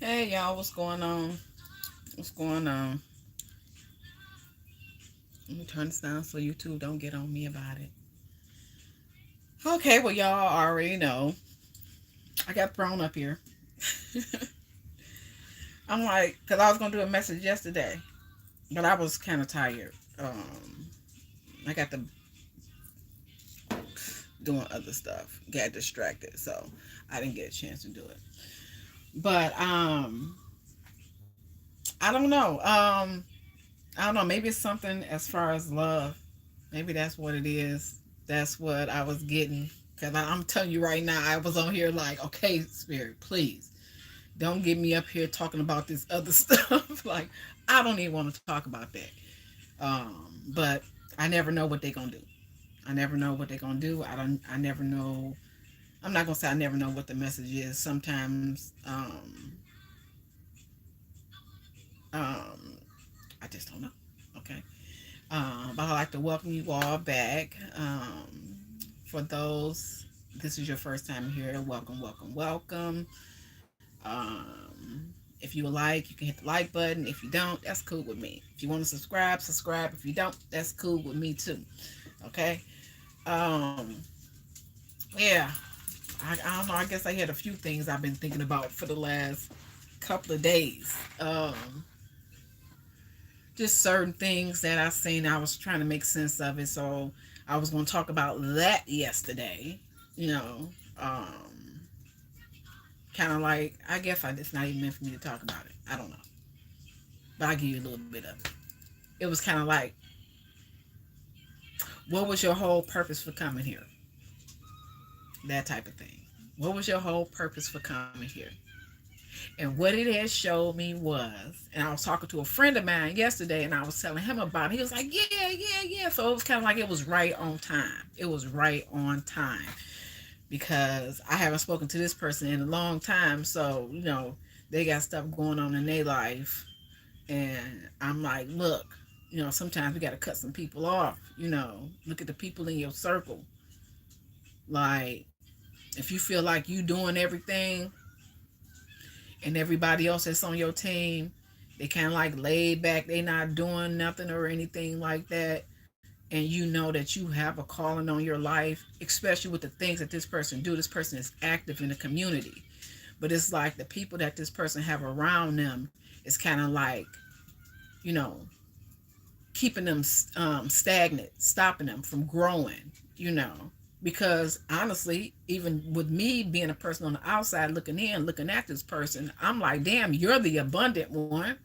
Hey y'all, what's going on? What's going on? Let me turn this down so YouTube don't get on me about it. Okay, well y'all already know I got thrown up here. I'm like, cause I was gonna do a message yesterday, but I was kind of tired. I got to doing other stuff, got distracted, so I didn't get a chance to do it. But I don't know. I don't know. Maybe it's something as far as love. Maybe that's what it is. That's what I was getting. Because I'm telling you right now, I was on here like, okay, Spirit, please don't get me up here talking about this other stuff. Like, I don't even want to talk about that. But I never know what they're going to do. I never know what they're going to do. I never know. I'm not going to say I never know what the message is. Sometimes, um, I just don't know. Okay. But I'd like to welcome you all back. For those, this is your first time here, welcome, welcome, welcome. If you would like, you can hit the like button. If you don't, that's cool with me. If you want to subscribe, subscribe. If you don't, that's cool with me too. Okay. Um, yeah. I don't know. I guess I had a few things I've been thinking about for the last couple of days. Just certain things that I seen. I was trying to make sense of it, so I was going to talk about that yesterday. You know, kind of like I guess it's not even meant for me to talk about it. I don't know, but I'll give you a little bit of it. It was kind of like, what was your whole purpose for coming here? That type of thing. What was your whole purpose for coming here? And what it had showed me was, and I was talking to a friend of mine yesterday, and I was telling him about it. He was like, "Yeah, yeah, yeah." So it was kind of like it was right on time. It was right on time because I haven't spoken to this person in a long time. So they got stuff going on in their life, and I'm like, look, sometimes we got to cut some people off. Look at the people in your circle. Like, if you feel like you doing everything and everybody else that's on your team, they kind of like laid back, they not doing nothing or anything like that, and you know that you have a calling on your life, especially with the things that this person do. This person is active in the community, but it's like the people that this person have around them is kind of like, you know keeping them stagnant, stopping them from growing, because honestly, even with me being a person on the outside looking in, looking at this person, I'm like, damn, you're the abundant one.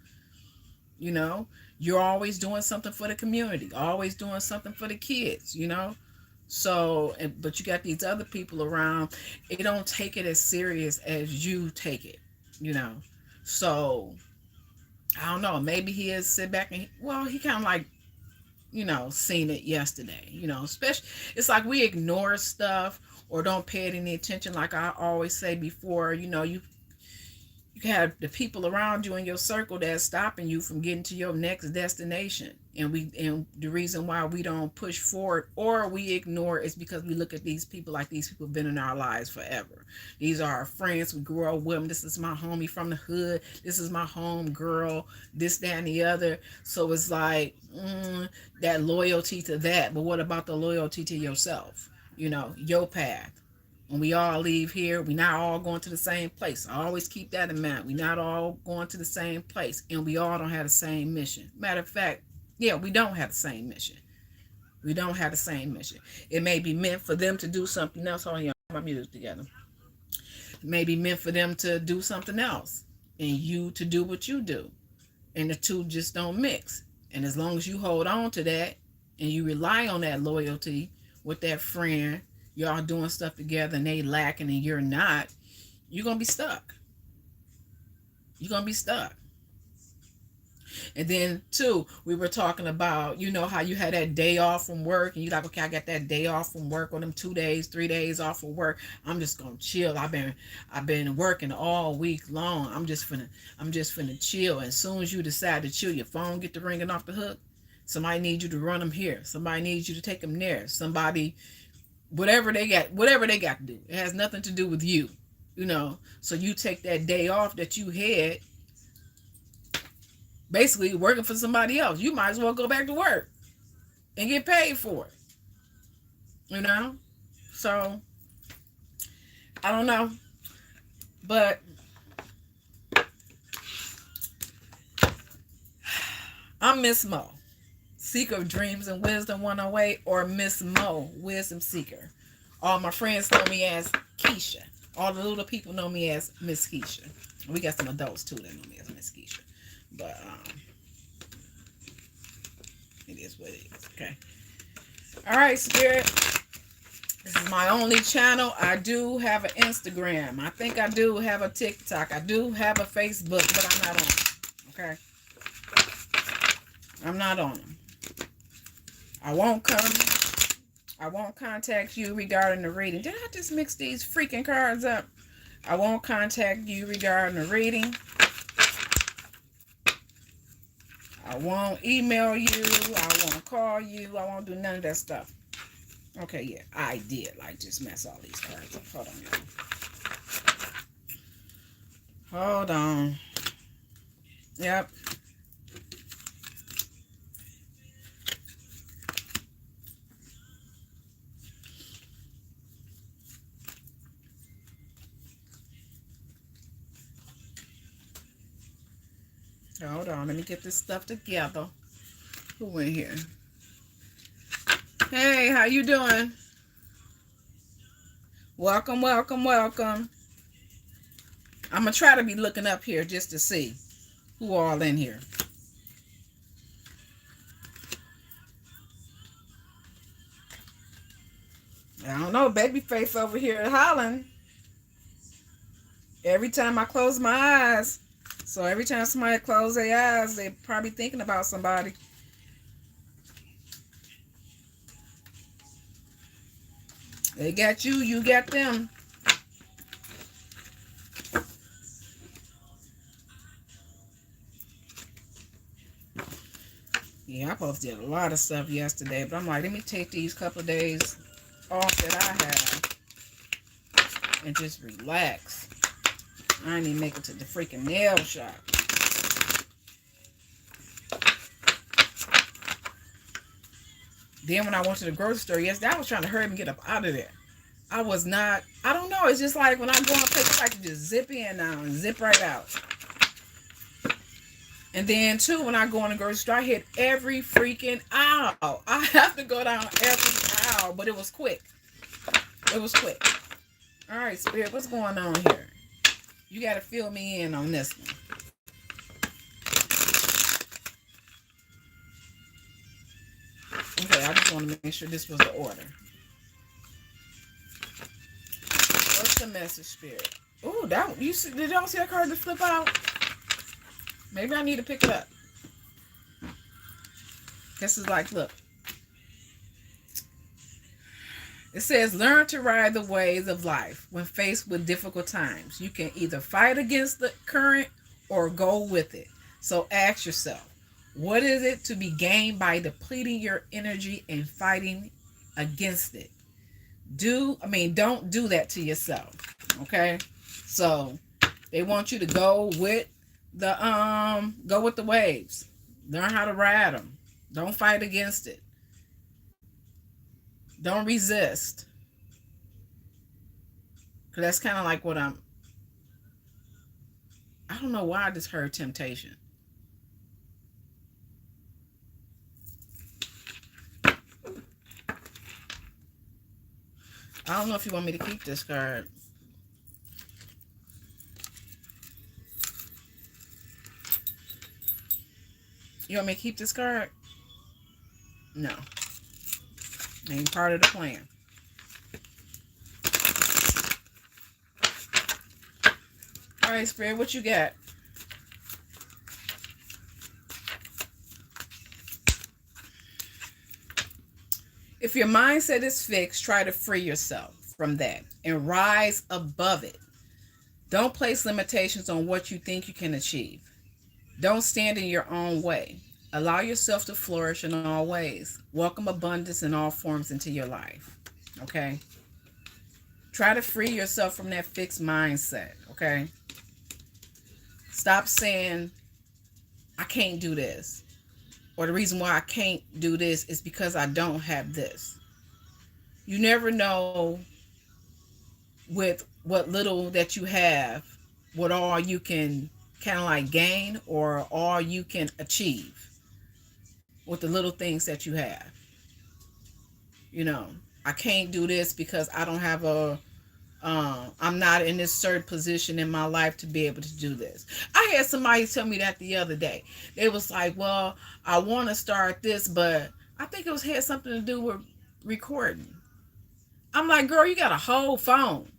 you know you're always doing something for the community, always doing something for the kids. So, but you got these other people around, they don't take it as serious as you take it you know so I don't know, maybe he'll sit back and, well, he kind of like, seen it yesterday. Especially, it's like we ignore stuff or don't pay it any attention. Like I always say before, you can have the people around you in your circle that's stopping you from getting to your next destination. And the reason why we don't push forward or we ignore is because we look at these people like these people have been in our lives forever. These are our friends. We grew up with them. This is my homie from the hood. This is my home girl. This, that, and the other. So it's like, that loyalty to that. But what about the loyalty to yourself? Your path. When we all leave here, we not all going to the same place. I always keep that in mind. We not all going to the same place, and we all don't have the same mission. Matter of fact, yeah, we don't have the same mission. We don't have the same mission. It may be meant for them to do something else. Hold on, y'all. My music together. It may be meant for them to do something else, and you to do what you do, and the two just don't mix. And as long as you hold on to that, and you rely on that loyalty with that friend, y'all doing stuff together, and they lacking and you're not, you're gonna be stuck. You're gonna be stuck. And then two, we were talking about, how you had that day off from work, and you like, okay, I got that day off from work, or them 2 days, 3 days off from work. I'm just gonna chill. I've been working all week long. I'm just finna chill. And as soon as you decide to chill, your phone get to ringing off the hook. Somebody needs you to run them here. Somebody needs you to take them there. Somebody, whatever they got to do. It has nothing to do with you. So you take that day off that you had, basically working for somebody else. You might as well go back to work and get paid for it. So I don't know, but I'm Miss Mo, Seeker of Dreams and Wisdom 108, or Miss Mo, Wisdom Seeker. All my friends know me as Keisha. All the little people know me as Miss Keisha. We got some adults too that know me as Miss Keisha. But it is what it is. Okay. All right, Spirit. This is my only channel. I do have an Instagram. I think I do have a TikTok. I do have a Facebook, but I'm not on them. Okay. I'm not on them. I won't contact you regarding the reading. Did I just mix these freaking cards up? I won't contact you regarding the reading. I won't email you. I won't call you. I won't do none of that stuff. Okay, yeah, I did just mess all these cards up. Hold on, y'all. Hold on. Yep. Hold on, let me get this stuff together. Who in here? Hey, how you doing? Welcome, welcome, welcome. I'm going to try to be looking up here just to see who all in here. I don't know, Babyface over here at Holland. Every time I close my eyes. So every time somebody close their eyes, they're probably thinking about somebody. They got you, you got them. Yeah, I posted a lot of stuff yesterday, but I'm like, let me take these couple of days off that I have and just relax. I didn't even make it to the freaking nail shop. Then when I went to the grocery store yesterday, I was trying to hurry and get up out of there. I was not, I don't know, it's just like when I go on place, I like to just zip in now and zip right out. And then too, when I go in the grocery store, I hit every freaking aisle. I have to go down every aisle, but it was quick. It was quick. All right, Spirit, what's going on here? You got to fill me in on this one. Okay, I just want to make sure this was the order. What's the message, Spirit? Oh, did y'all see that card to flip out? Maybe I need to pick it up. This is like, look. It says, learn to ride the waves of life when faced with difficult times. You can either fight against the current or go with it. So ask yourself, what is it to be gained by depleting your energy and fighting against it? Don't do that to yourself. Okay? So they want you to go with the waves. Learn how to ride them. Don't fight against it. Don't resist. Because that's kind of like what I don't know why I just heard temptation. I don't know if you want me to keep this card. You want me to keep this card? No. Ain't part of the plan. All right, Spirit, what you got? If your mindset is fixed, try to free yourself from that and rise above it. Don't place limitations on what you think you can achieve. Don't stand in your own way. Allow yourself to flourish in all ways. Welcome abundance in all forms into your life. Okay? Try to free yourself from that fixed mindset, okay? Stop saying, I can't do this. Or the reason why I can't do this is because I don't have this. You never know with what little that you have, what all you can kind of like gain or all you can achieve with the little things that you have. You know, I can't do this because I don't have I'm not in this certain position in my life to be able to do this. I had somebody tell me that the other day. They was like, well, I want to start this, but I think had something to do with recording. I'm like, girl, you got a whole phone.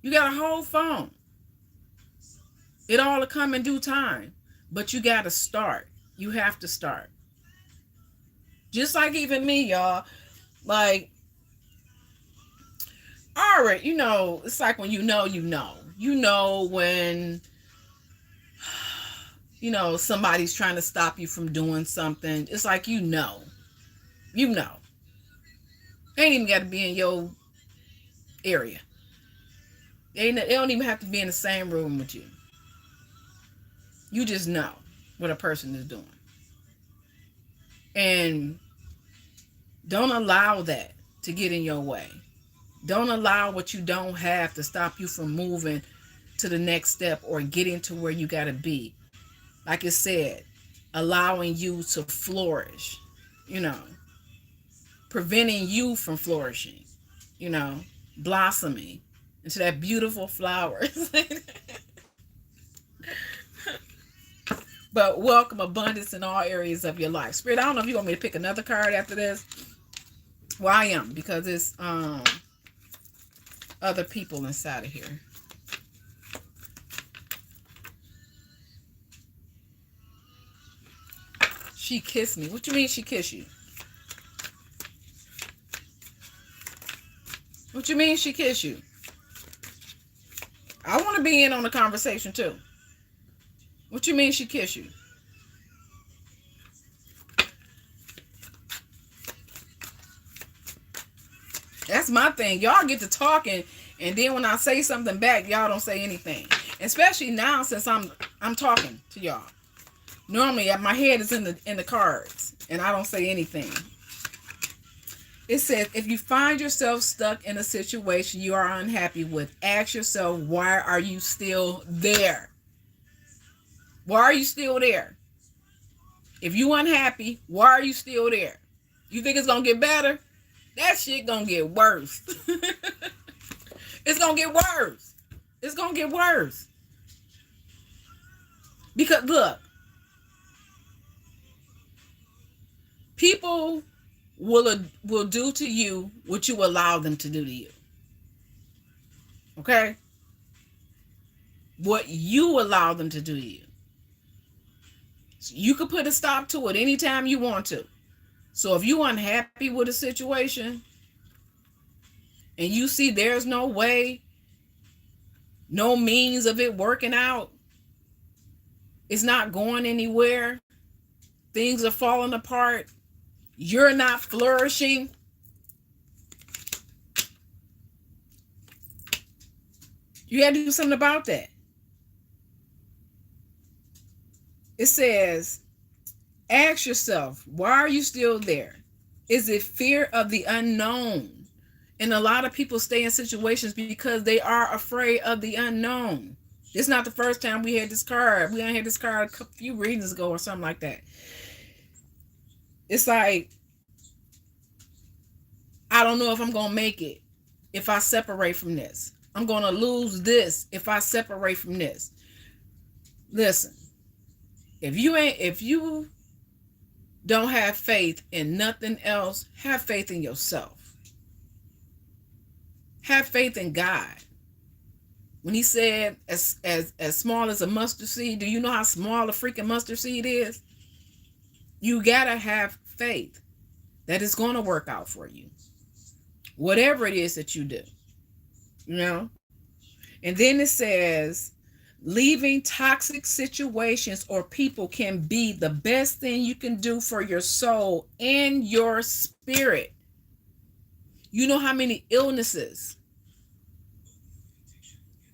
You got a whole phone. It all will come in due time, but you got to start. You have to start. Just like even me, y'all, like, all right, you know, it's like when you know when, you know, somebody's trying to stop you from doing something. It's like, you know, ain't even got to be in your area. They don't even have to be in the same room with you. You just know what a person is doing. And don't allow that to get in your way. Don't allow what you don't have to stop you from moving to the next step or getting to where you got to be. Like I said, allowing you to flourish, you know, preventing you from flourishing, you know, blossoming into that beautiful flowers. But welcome abundance in all areas of your life. Spirit, I don't know if you want me to pick another card after this. Well, I am, because it's other people inside of here. She kissed me. What you mean she kissed you? What you mean she kissed you? I want to be in on the conversation too. What you mean she kissed you? That's my thing. Y'all get to talking, and then when I say something back, y'all don't say anything. Especially now, since I'm talking to y'all. Normally, my head is in the cards, and I don't say anything. It says, if you find yourself stuck in a situation you are unhappy with, ask yourself, why are you still there? Why are you still there? If you unhappy, why are you still there? You think it's going to get better? That shit going to get worse. It's going to get worse. It's going to get worse. Because, look, people will do to you what you allow them to do to you. Okay? What you allow them to do to you. So you can put a stop to it anytime you want to. So if you're unhappy with a situation and you see there's no way, no means of it working out, it's not going anywhere, things are falling apart, you're not flourishing, you got to do something about that. It says, ask yourself, why are you still there? Is it fear of the unknown? And a lot of people stay in situations because they are afraid of the unknown. It's not the first time we had this card. We had this card a few readings ago or something like that. It's like, I don't know if I'm going to make it if I separate from this. I'm going to lose this if I separate from this. Listen, if you don't have faith in nothing else, have faith in yourself. Have faith in God. When he said as small as a mustard seed, do you know how small a freaking mustard seed is? You gotta have faith that it's going to work out for you. Whatever it is that you do. You know? And then it says, leaving toxic situations or people can be the best thing you can do for your soul and your spirit. You know how many illnesses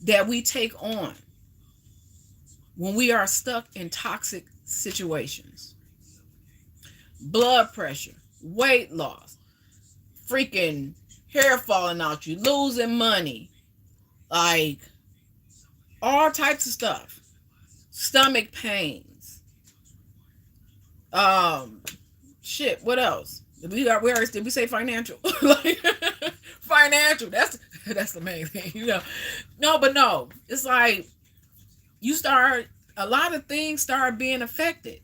that we take on when we are stuck in toxic situations. Blood pressure, weight loss, freaking hair falling out, you losing money, like all types of stuff. Stomach pains. Shit, what else? Did we say financial? Like financial. That's the main thing, you know. No, but no. It's like a lot of things start being affected.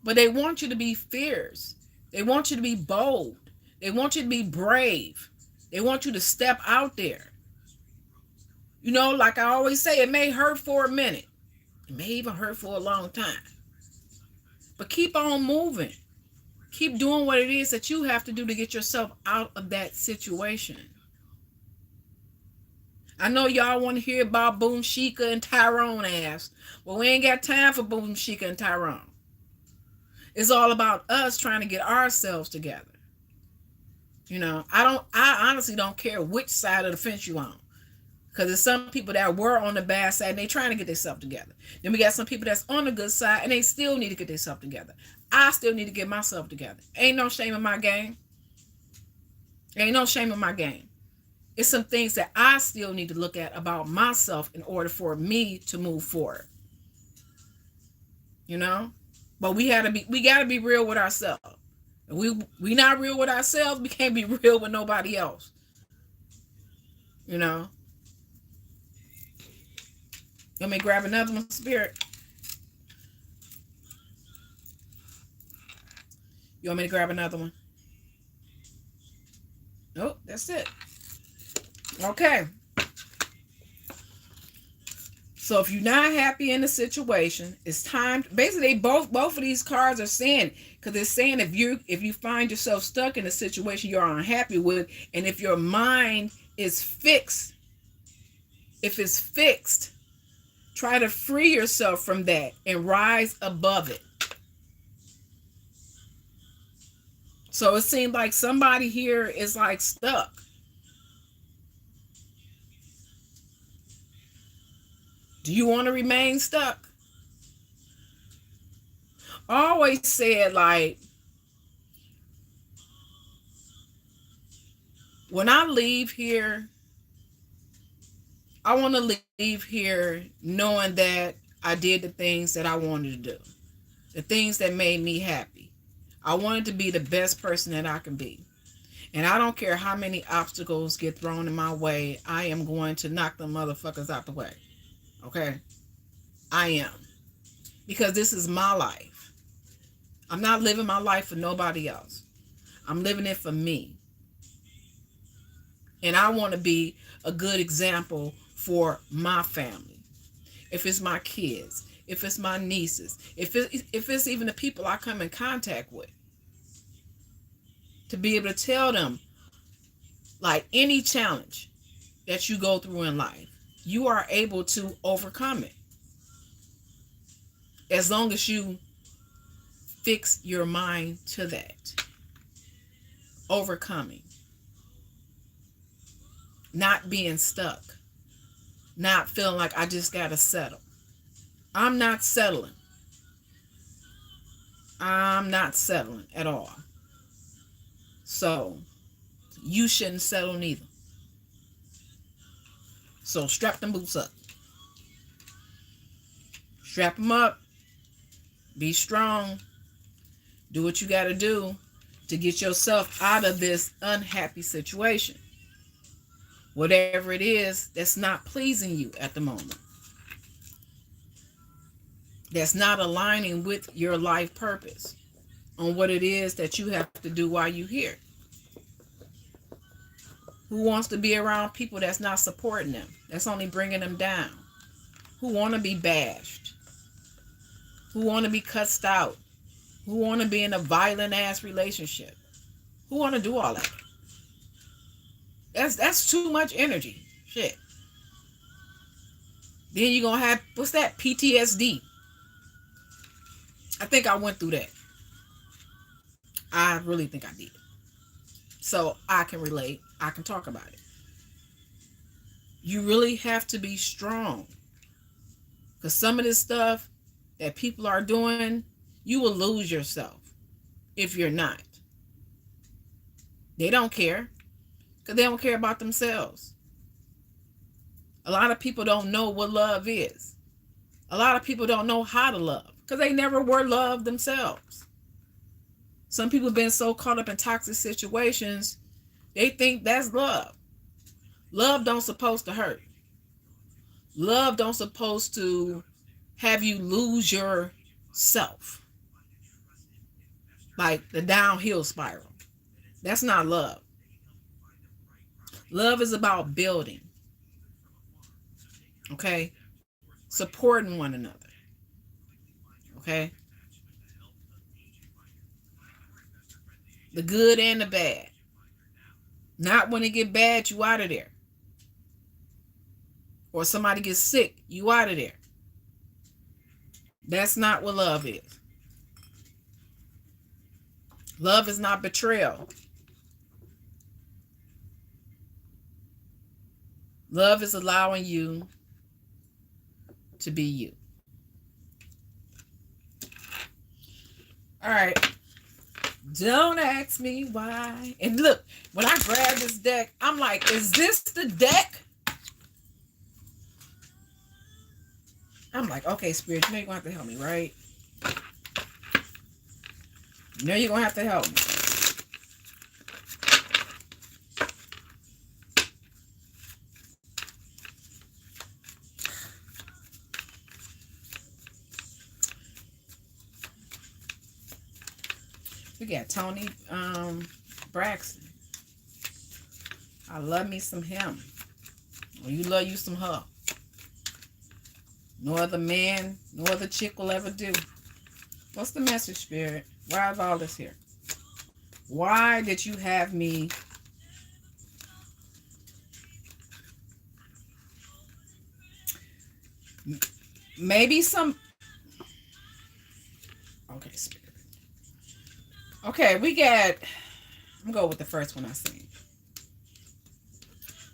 But they want you to be fierce. They want you to be bold. They want you to be brave. They want you to step out there. You know, like I always say, it may hurt for a minute. It may even hurt for a long time. But keep on moving. Keep doing what it is that you have to do to get yourself out of that situation. I know y'all want to hear about Boom Shika and Tyrone ass. Well, we ain't got time for Boom Shika and Tyrone. It's all about us trying to get ourselves together. You know, I honestly don't care which side of the fence you on. Because there's some people that were on the bad side and they trying to get themselves together. Then we got some people that's on the good side and they still need to get themselves together. I still need to get myself together. Ain't no shame in my game. Ain't no shame in my game. It's some things that I still need to look at about myself in order for me to move forward. You know? But we gotta be real with ourselves. If we not real with ourselves, we can't be real with nobody else. You know? Let me grab another one, Spirit. You want me to grab another one? Nope, that's it. Okay. So if you're not happy in the situation, it's time. Basically, both of these cards are saying, because it's saying if you find yourself stuck in a situation you're unhappy with, and if your mind is fixed, if it's fixed, try to free yourself from that and rise above it. So it seems like somebody here is like stuck. Do you want to remain stuck? I always said, like, when I leave here, I want to leave here knowing that I did the things that I wanted to do, the things that made me happy. I wanted to be the best person that I can be. And I don't care how many obstacles get thrown in my way, I am going to knock them motherfuckers out the way. Okay? I am. Because this is my life. I'm not living my life for nobody else. I'm living it for me. And I want to be a good example for my family. If it's my kids, if it's my nieces, if it's even the people I come in contact with. To be able to tell them, like, any challenge that you go through in life, you are able to overcome it. As long as you fix your mind to that. Overcoming. Not being stuck. Not feeling like I just got to settle. I'm not settling. I'm not settling at all. So, you shouldn't settle neither. So, strap them boots up. Strap them up. Be strong. Do what you got to do to get yourself out of this unhappy situation. Whatever it is that's not pleasing you at the moment. That's not aligning with your life purpose on what it is that you have to do while you're here. Who wants to be around people that's not supporting them? That's only bringing them down. Who want to be bashed? Who want to be cussed out? Who want to be in a violent ass relationship? Who want to do all that? That's too much energy. Shit. Then you're going to have, what's that? PTSD. I think I went through that. I really think I did. So I can relate. I can talk about it. You really have to be strong. Because some of this stuff that people are doing, you will lose yourself if you're not. They don't care because they don't care about themselves. A lot of people don't know what love is. A lot of people don't know how to love because they never were loved themselves. Some people have been so caught up in toxic situations, they think that's love. Love don't supposed to hurt. Love don't supposed to have you lose yourself. Like the downhill spiral. That's not love. Love is about building. Okay? Supporting one another. Okay? The good and the bad. Not when it get bad, you out of there. Or somebody gets sick, you out of there. That's not what love is. Love is not betrayal. Love is allowing you to be you. All right. Don't ask me why. And look, when I grab this deck, I'm like, is this the deck? I'm like, okay, Spirit, you know you're going to have to help me, right? You know you're going to have to help me. We got Tony Braxton. I love me some him. Or you love you some her. No other man, no other chick will ever do. What's the message, Spirit? Why is all this here? Why did you have me? Maybe some... Okay, Spirit. Okay, we got... I'm going to go with the first one I seen.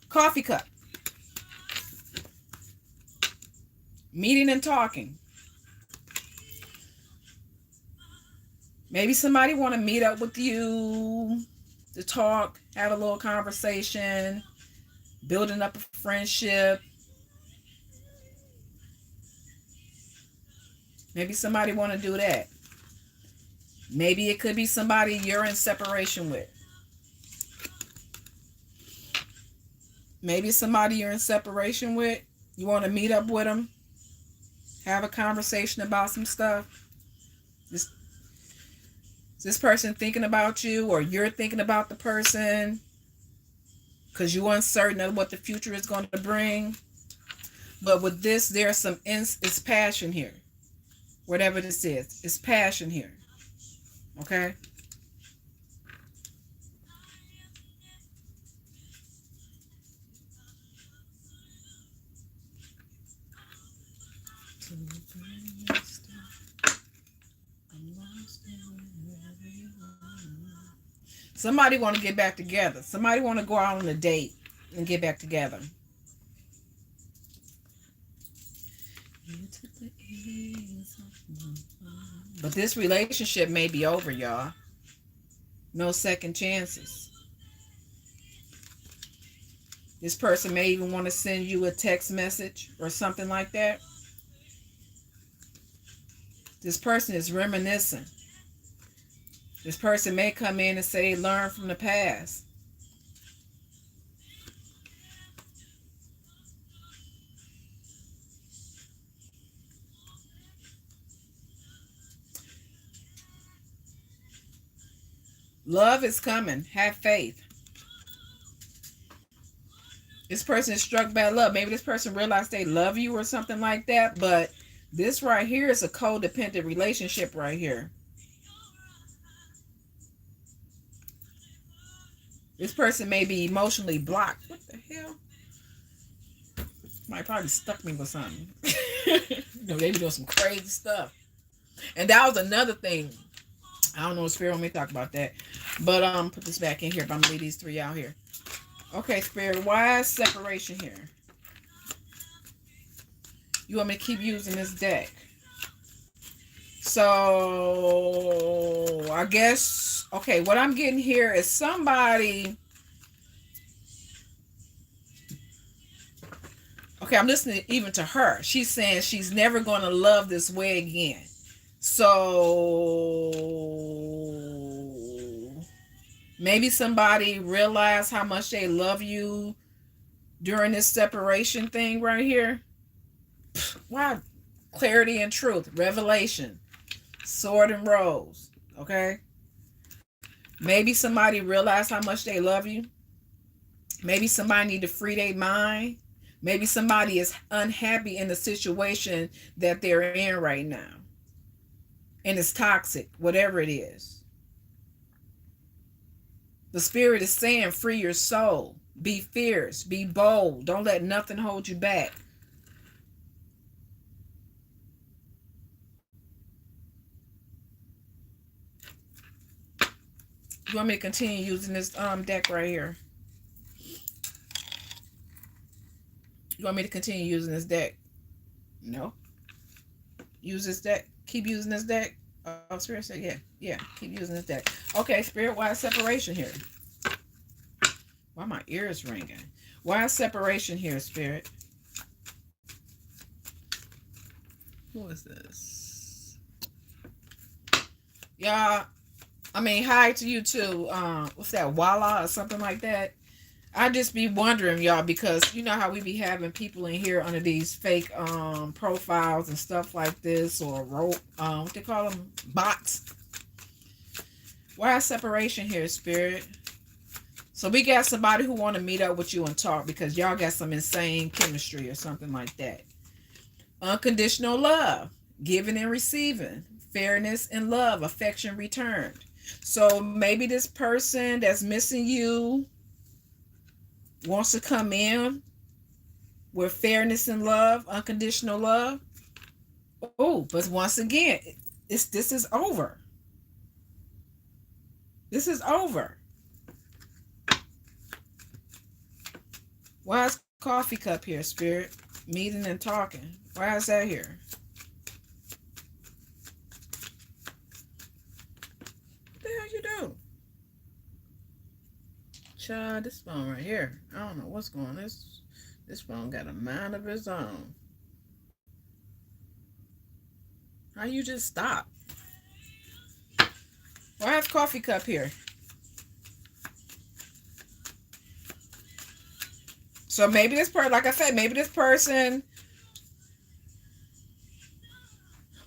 Coffee cup. Meeting and talking. Maybe somebody want to meet up with you to talk, have a little conversation, building up a friendship. Maybe somebody want to do that. Maybe it could be somebody you're in separation with. Maybe somebody you're in separation with. You want to meet up with them. Have a conversation about some stuff. Is this person thinking about you, or you're thinking about the person because you're uncertain of what the future is going to bring? But with this, there's some it's passion here. Whatever this is, it's passion here. Okay? Somebody want to get back together. Somebody want to go out on a date and get back together. But this relationship may be over, y'all. No second chances. This person may even want to send you a text message or something like that. This person is reminiscing. This person may come in and say, learn from the past. Love is coming. Have faith. This person is struck by love. Maybe this person realized they love you or something like that. But this right here is a codependent relationship right here. This person may be emotionally blocked. What the hell? Might probably stuck me with something. They be doing some crazy stuff. And that was another thing. I don't know if Spirit want me to talk about that. But put this back in here, but I'm gonna leave these three out here. Okay, Spirit, why is separation here? You want me to keep using this deck? So I guess, okay, what I'm getting here is somebody. Okay, I'm listening even to her. She's saying she's never going to love this way again. So maybe somebody realized how much they love you during this separation thing right here. Wow. Clarity and truth. Revelation. Sword and rose. Okay. Maybe somebody realized how much they love you. Maybe somebody need to free their mind. Maybe somebody is unhappy in the situation that they're in right now. And it's toxic, whatever it is. The Spirit is saying, free your soul. Be fierce. Be bold. Don't let nothing hold you back. You want me to continue using this deck right here? You want me to continue using this deck? No. Use this deck. Keep using this deck. Oh, Spirit said, yeah. Keep using this deck. Okay, Spirit, why is separation here? Why are my ears ringing? Why is separation here, Spirit? Who is this? Y'all, I mean, hi to you too. What's that, Walla or something like that? I just be wondering, y'all, because you know how we be having people in here under these fake profiles and stuff like this, or what they call them, bots. Why is separation here, Spirit? So we got somebody who want to meet up with you and talk because y'all got some insane chemistry or something like that. Unconditional love, giving and receiving, fairness and love, affection returned. So maybe this person that's missing you wants to come in with fairness and love, unconditional love. Oh, but once again, this is over. This is over. Why is coffee cup here, Spirit? Meeting and talking. Why is that here? What the hell you do? Child, this phone right here. I don't know what's going on. This phone got a mind of its own. How you just stop? Why is coffee cup here? So maybe this person, like I said, maybe this person,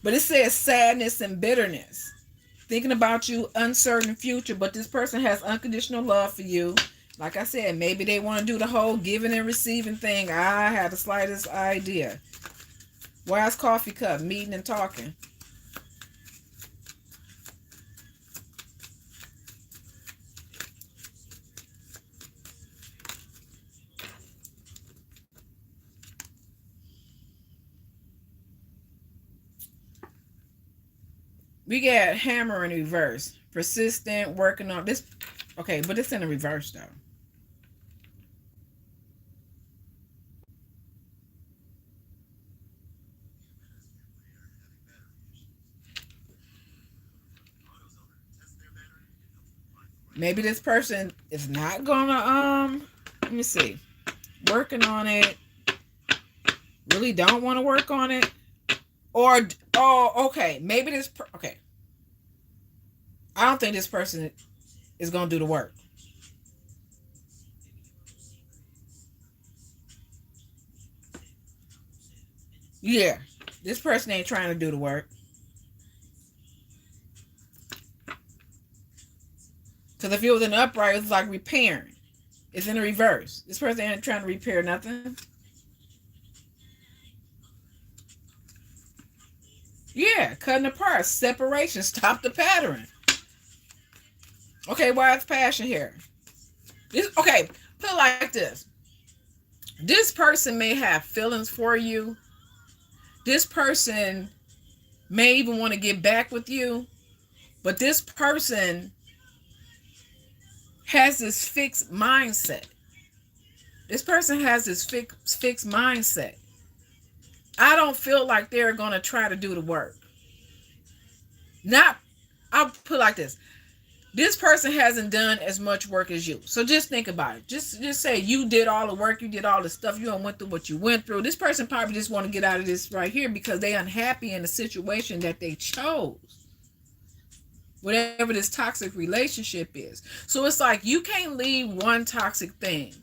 but it says sadness and bitterness. Thinking about you, uncertain future, but this person has unconditional love for you. Like I said, maybe they want to do the whole giving and receiving thing. I had the slightest idea. Why is coffee cup? Meeting and talking. We got hammer in reverse. Persistent, working on this. Okay, but it's in the reverse though. Maybe this person is not gonna let me see. Working on it. Really don't want to work on it. Or okay. Maybe okay. I don't think this person is gonna do the work. Yeah. This person ain't trying to do the work. Because if it was in the upright, it's like repairing. It's in the reverse. This person ain't trying to repair nothing. Yeah, cutting apart, separation, stop the pattern. Okay, why is passion here? Okay, put it like this. This person may have feelings for you. This person may even want to get back with you, But this person has this fixed mindset. This person has this fixed mindset. I don't feel like they're going to try to do the work. Not, I'll put it like this. This person hasn't done as much work as you. So just think about it. Just say you did all the work, you did all the stuff, you went through what you went through. This person probably just want to get out of this right here because they're unhappy in the situation that they chose. Whatever this toxic relationship is. So it's like you can't leave one toxic thing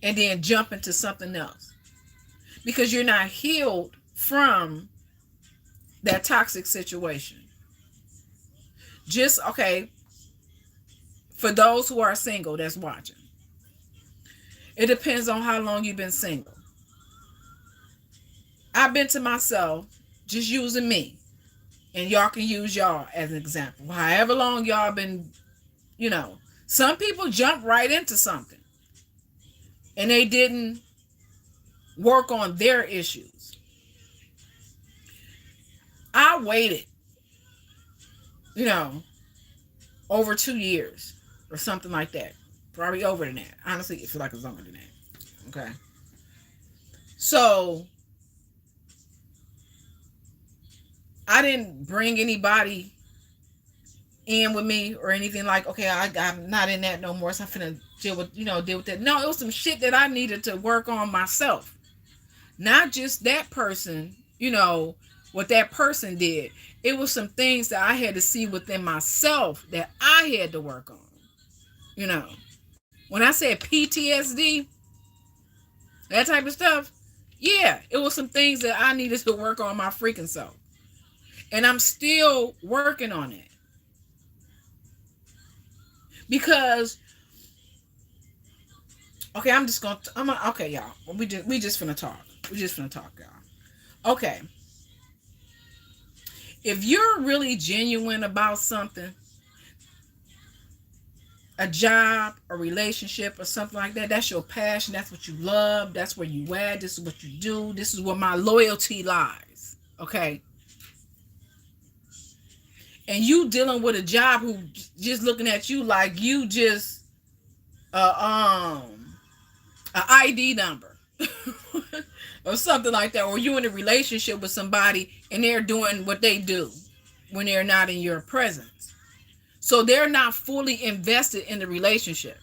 and then jump into something else because you're not healed from that toxic situation. Just, okay, for those who are single that's watching, it depends on how long you've been single. I've been to myself, just using me, and y'all can use y'all as an example. However long y'all been, some people jump right into something and they didn't work on their issues. I waited, over 2 years or something like that. Probably over than that. Honestly, it feels like it's longer than that. Okay. So I didn't bring anybody in with me or anything like, okay, I'm not in that no more, so I'm finna deal with that. No, it was some shit that I needed to work on myself. Not just that person, what that person did. It was some things that I had to see within myself that I had to work on. When I said PTSD, that type of stuff, yeah, it was some things that I needed to work on my freaking self. And I'm still working on it. Because, okay, okay, y'all. We just finna talk. Y'all. Okay. If you're really genuine about something, a job, a relationship, or something like that, that's your passion, that's what you love, that's where you at, this is what you do, this is where my loyalty lies, okay? And you dealing with a job who just looking at you like you just an ID number or something like that, or you in a relationship with somebody and they're doing what they do when they're not in your presence. So they're not fully invested in the relationship.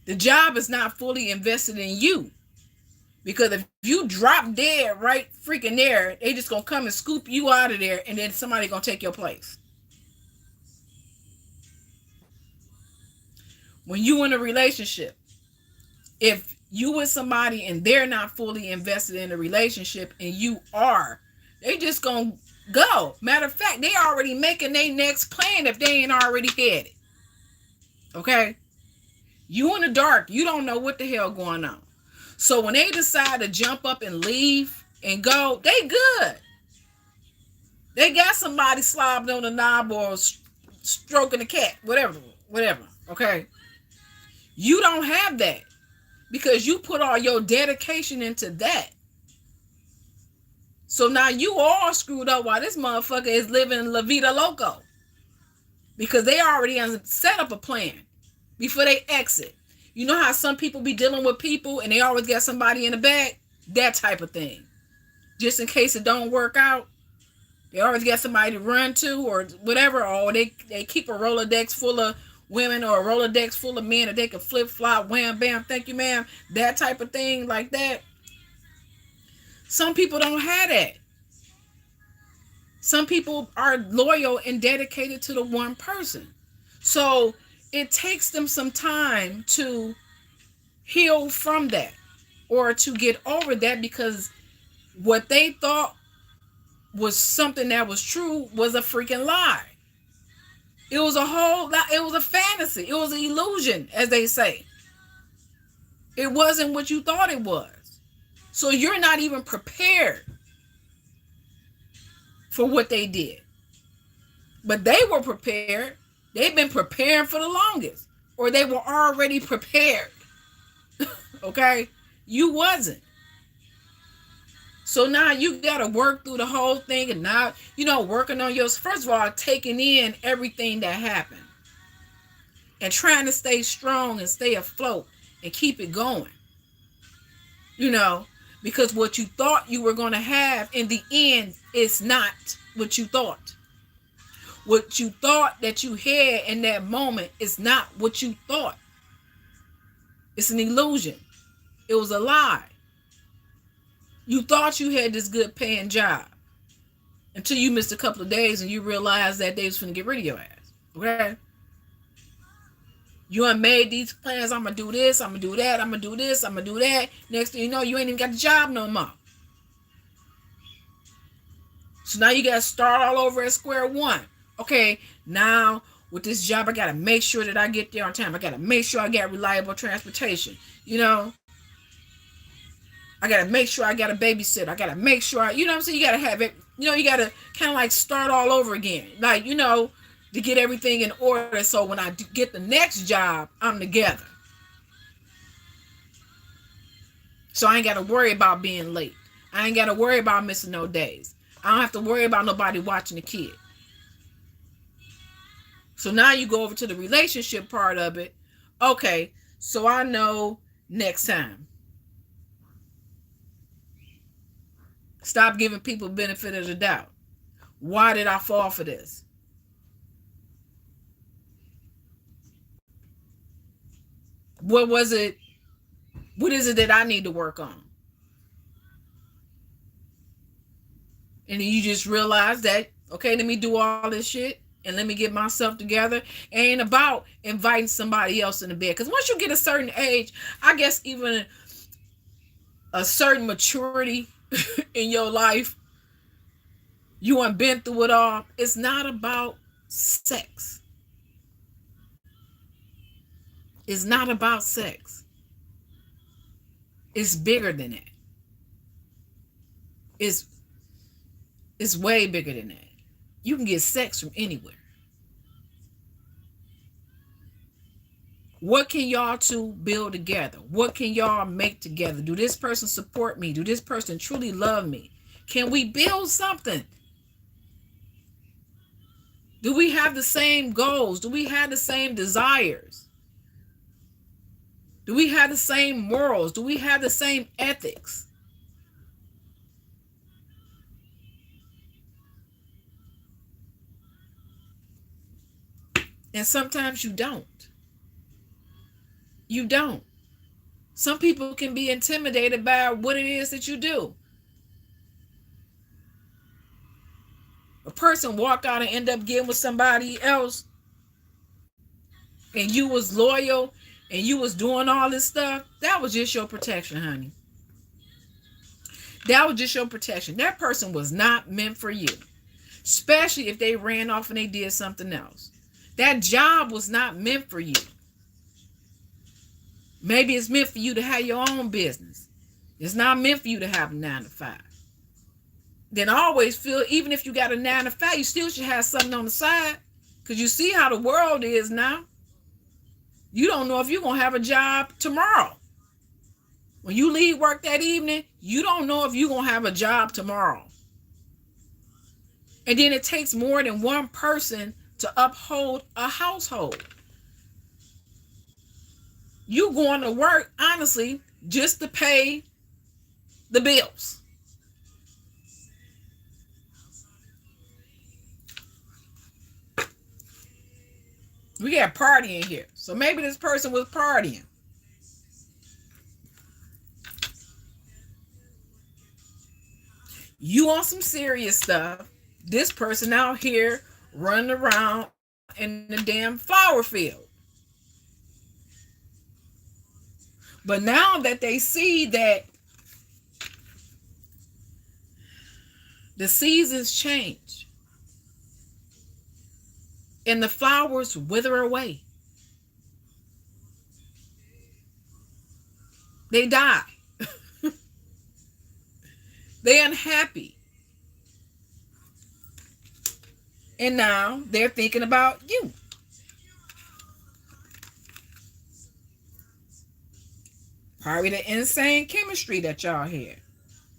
The job is not fully invested in you. Because if you drop dead right freaking there, they just gonna come and scoop you out of there, and then somebody gonna take your place. When you in a relationship, if you with somebody and they're not fully invested in the relationship and you are, they just gonna go. Matter of fact, they already making their next plan if they ain't already had it. Okay? You in the dark, you don't know what the hell going on. So when they decide to jump up and leave and go, they good. They got somebody slobbing on the knob or stroking the cat, whatever, okay? You don't have that because you put all your dedication into that. So now you all screwed up while this motherfucker is living La Vida Loco because they already set up a plan before they exit. You know how some people be dealing with people and they always got somebody in the back? That type of thing. Just in case it don't work out, they always got somebody to run to or whatever, or they keep a Rolodex full of women or a Rolodex full of men that they can flip-flop, wham, bam, thank you, ma'am, that type of thing like that. Some people don't have that. Some people are loyal and dedicated to the one person. So it takes them some time to heal from that or to get over that because what they thought was something that was true was a freaking lie. It was a fantasy. It was an illusion, as they say. It wasn't what you thought it was. So you're not even prepared for what they did. But they were prepared. They've been preparing for the longest, or they were already prepared. Okay? You wasn't. So now you got to work through the whole thing, and now, working on yours. First of all, taking in everything that happened and trying to stay strong and stay afloat and keep it going. Because what you thought you were going to have in the end is not what you thought. What you thought that you had in that moment is not what you thought. It's an illusion. It was a lie. You thought you had this good paying job until you missed a couple of days and you realized that they was finna get rid of your ass. Okay? You done made these plans. I'm going to do this. I'm going to do that. I'm going to do this. I'm going to do that. Next thing you know, you ain't even got the job no more. So now you got to start all over at square one. Okay, now with this job, I got to make sure that I get there on time. I got to make sure I got reliable transportation. I got to make sure I got a babysitter. I got to make sure, you know what I'm saying? You got to have it, you got to kind of like start all over again. Like, to get everything in order. So when I get the next job, I'm together. So I ain't got to worry about being late. I ain't got to worry about missing no days. I don't have to worry about nobody watching the kid. So now you go over to the relationship part of it. Okay, so I know next time. Stop giving people benefit of the doubt. Why did I fall for this? What was it? What is it that I need to work on? And then you just realize that, okay, let me do all this shit and let me get myself together. It ain't about inviting somebody else in the bed. Because once you get a certain age, I guess even a certain maturity in your life, you ain't been through it all. It's not about sex. It's not about sex. It's bigger than that. It's way bigger than that. You can get sex from anywhere. What can y'all two build together? What can y'all make together? Do this person support me? Do this person truly love me? Can we build something? Do we have the same goals? Do we have the same desires? Do we have the same morals? Do we have the same ethics? And sometimes you don't. You don't. Some people can be intimidated by what it is that you do. A person walk out and end up getting with somebody else, and you was loyal and you was doing all this stuff. That was just your protection, honey. That was just your protection. That person was not meant for you, especially if they ran off and they did something else. That job was not meant for you. Maybe it's meant for you to have your own business. It's not meant for you to have a 9 to 5. Then I always feel, even if you got a 9 to 5, you still should have something on the side. Because you see how the world is now. You don't know if you're going to have a job tomorrow. When you leave work that evening, you don't know if you're going to have a job tomorrow. And then it takes more than one person to uphold a household. You going to work, honestly, just to pay the bills. We got partying here. So maybe this person was partying. You on some serious stuff. This person out here running around in the damn flower field. But now that they see that the seasons change and the flowers wither away, they die. They're unhappy. And now they're thinking about you. Probably the insane chemistry that y'all had.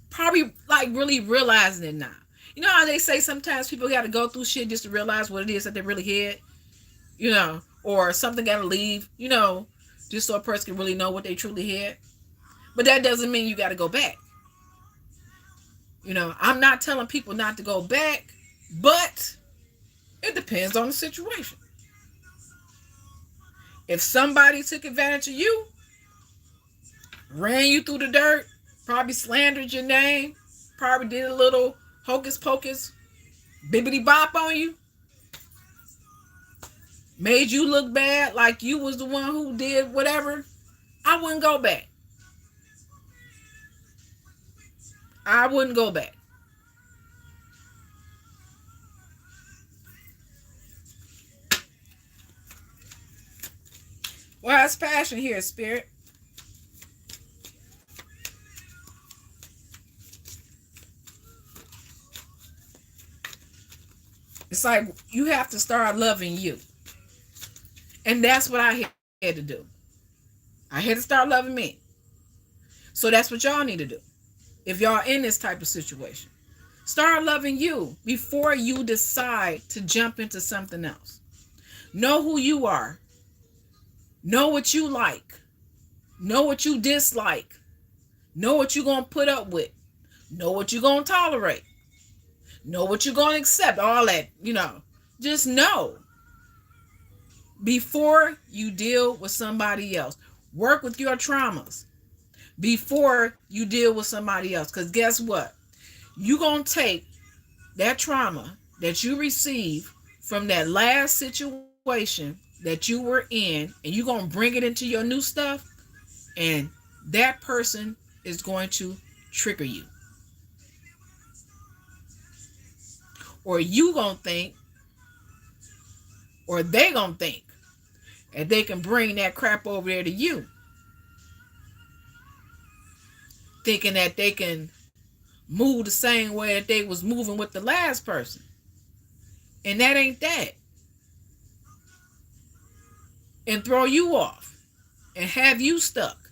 Probably like really realizing it now. You know how they say sometimes people got to go through shit just to realize what it is that they really had, or something got to leave, just so a person can really know what they truly had. But that doesn't mean you got to go back. I'm not telling people not to go back, but it depends on the situation. If somebody took advantage of you, ran you through the dirt, probably slandered your name, probably did a little hocus pocus, bibbity bop on you, made you look bad like you was the one who did whatever, I wouldn't go back. I wouldn't go back. Well, it's passion here, Spirit. It's like you have to start loving you. And that's what I had to do. I had to start loving me. So that's what y'all need to do. If y'all in this type of situation, start loving you before you decide to jump into something else. Know who you are. Know what you like. Know what you dislike. Know what you're going to put up with. Know what you're going to tolerate. Know what you're going to accept. All that, Just know before you deal with somebody else. Work with your traumas before you deal with somebody else. Because guess what? You're going to take that trauma that you received from that last situation that you were in, and you're going to bring it into your new stuff, and that person is going to trigger you. Or you going to think, or they going to think that they can bring that crap over there to you, thinking that they can move the same way that they was moving with the last person. And that ain't that. And throw you off and have you stuck,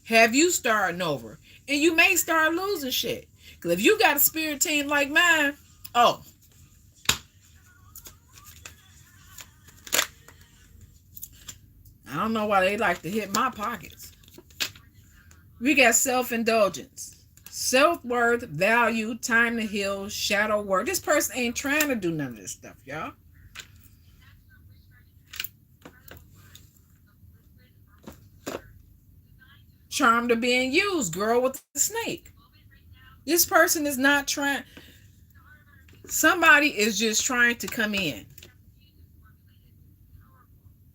have you starting over, and you may start losing shit. Because if you got a spirit team like mine, I don't know why they like to hit my pockets. We got self-indulgence, self-worth, value, time to heal, shadow work. This person ain't trying to do none of this stuff, y'all. Charmed to being used, girl with the snake. This person is not trying. Somebody is just trying to come in.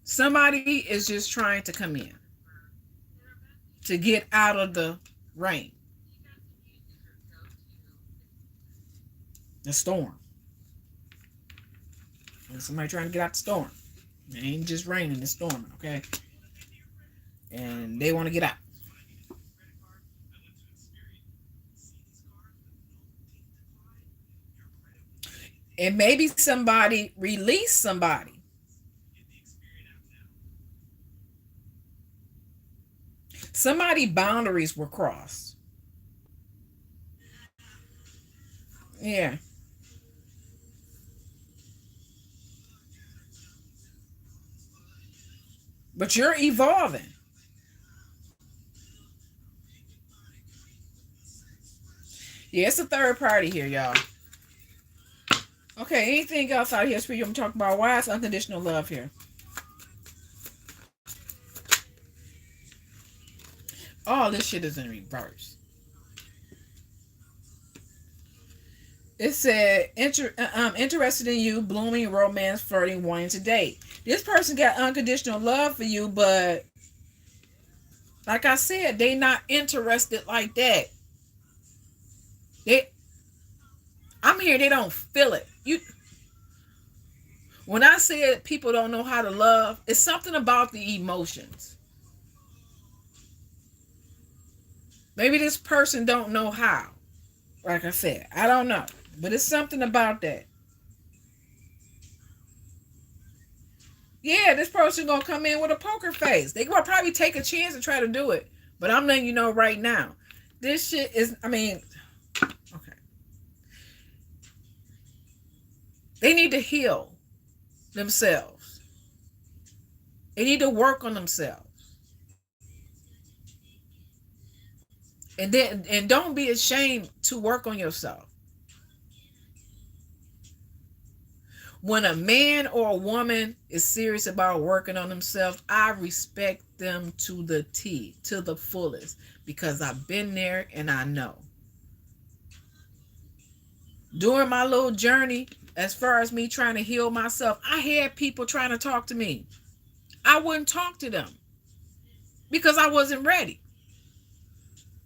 Somebody is just trying to come in to get out of the rain, the storm. And somebody trying to get out the storm. It ain't just raining, it's storming, okay? And they want to get out. And maybe somebody released somebody. Somebody boundaries were crossed. Yeah. But you're evolving. Yeah, it's a third party here, y'all. Okay, anything else out here, Spirit, I'm talking about? Why is unconditional love here? All this shit is in reverse. It said, interested in you, blooming, romance, flirting, wanting to date. This person got unconditional love for you, but like I said, they not interested like that. I'm here, they don't feel it. When I said people don't know how to love, it's something about the emotions. Maybe this person don't know how. Like I said, I don't know. But it's something about that. Yeah, this person gonna come in with a poker face. They gonna probably take a chance and try to do it. But I'm letting you know right now. This shit is, They need to heal themselves. They need to work on themselves. And don't be ashamed to work on yourself. When a man or a woman is serious about working on themselves, I respect them to the T, to the fullest, because I've been there and I know. During my little journey, as far as me trying to heal myself, I had people trying to talk to me. I wouldn't talk to them because I wasn't ready.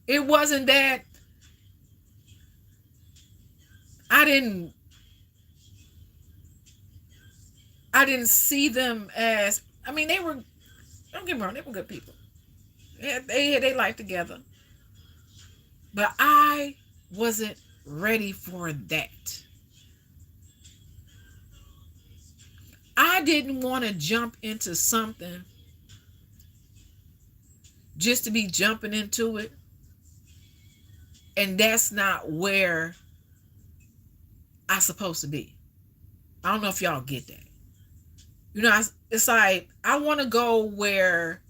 It wasn't that I didn't I didn't see them as, I mean, they were, don't get me wrong, they were good people. They had their life together. But I wasn't ready for that. I didn't want to jump into something just to be jumping into it. And that's not where I'm supposed to be. I don't know if y'all get that. You know, it's like I want to go where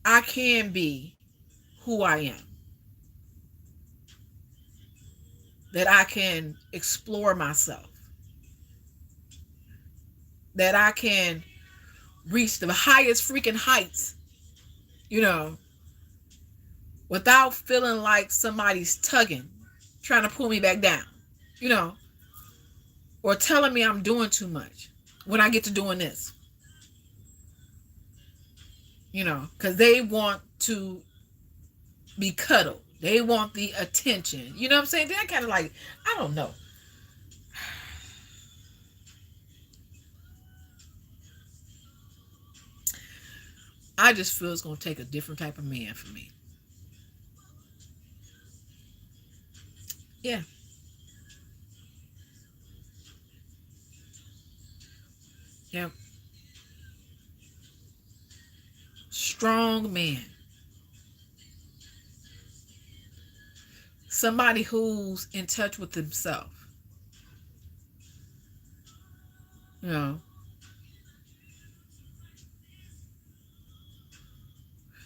I can be who I am. That I can explore myself. That I can reach the highest freaking heights, you know, without feeling like somebody's tugging, trying to pull me back down, you know, or telling me I'm doing too much when I get to doing this, you know, because they want to be cuddled. They want the attention. You know what I'm saying? They're kind of like, I don't know. I just feel it's going to take a different type of man for me. Yeah. Yeah. Strong man. Somebody who's in touch with himself. You know,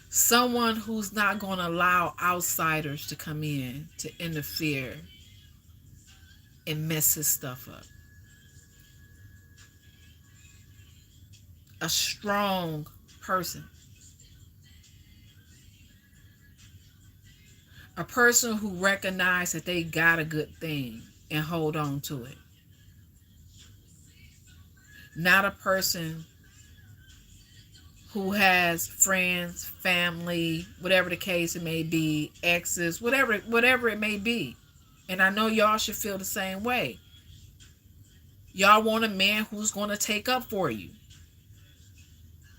someone who's not going to allow outsiders to come in to interfere and mess his stuff up. A strong person. A person who recognizes that they got a good thing and hold on to it. Not a person who has friends, family, whatever the case it may be, exes, whatever it may be. And I know y'all should feel the same way. Y'all want a man who's going to take up for you.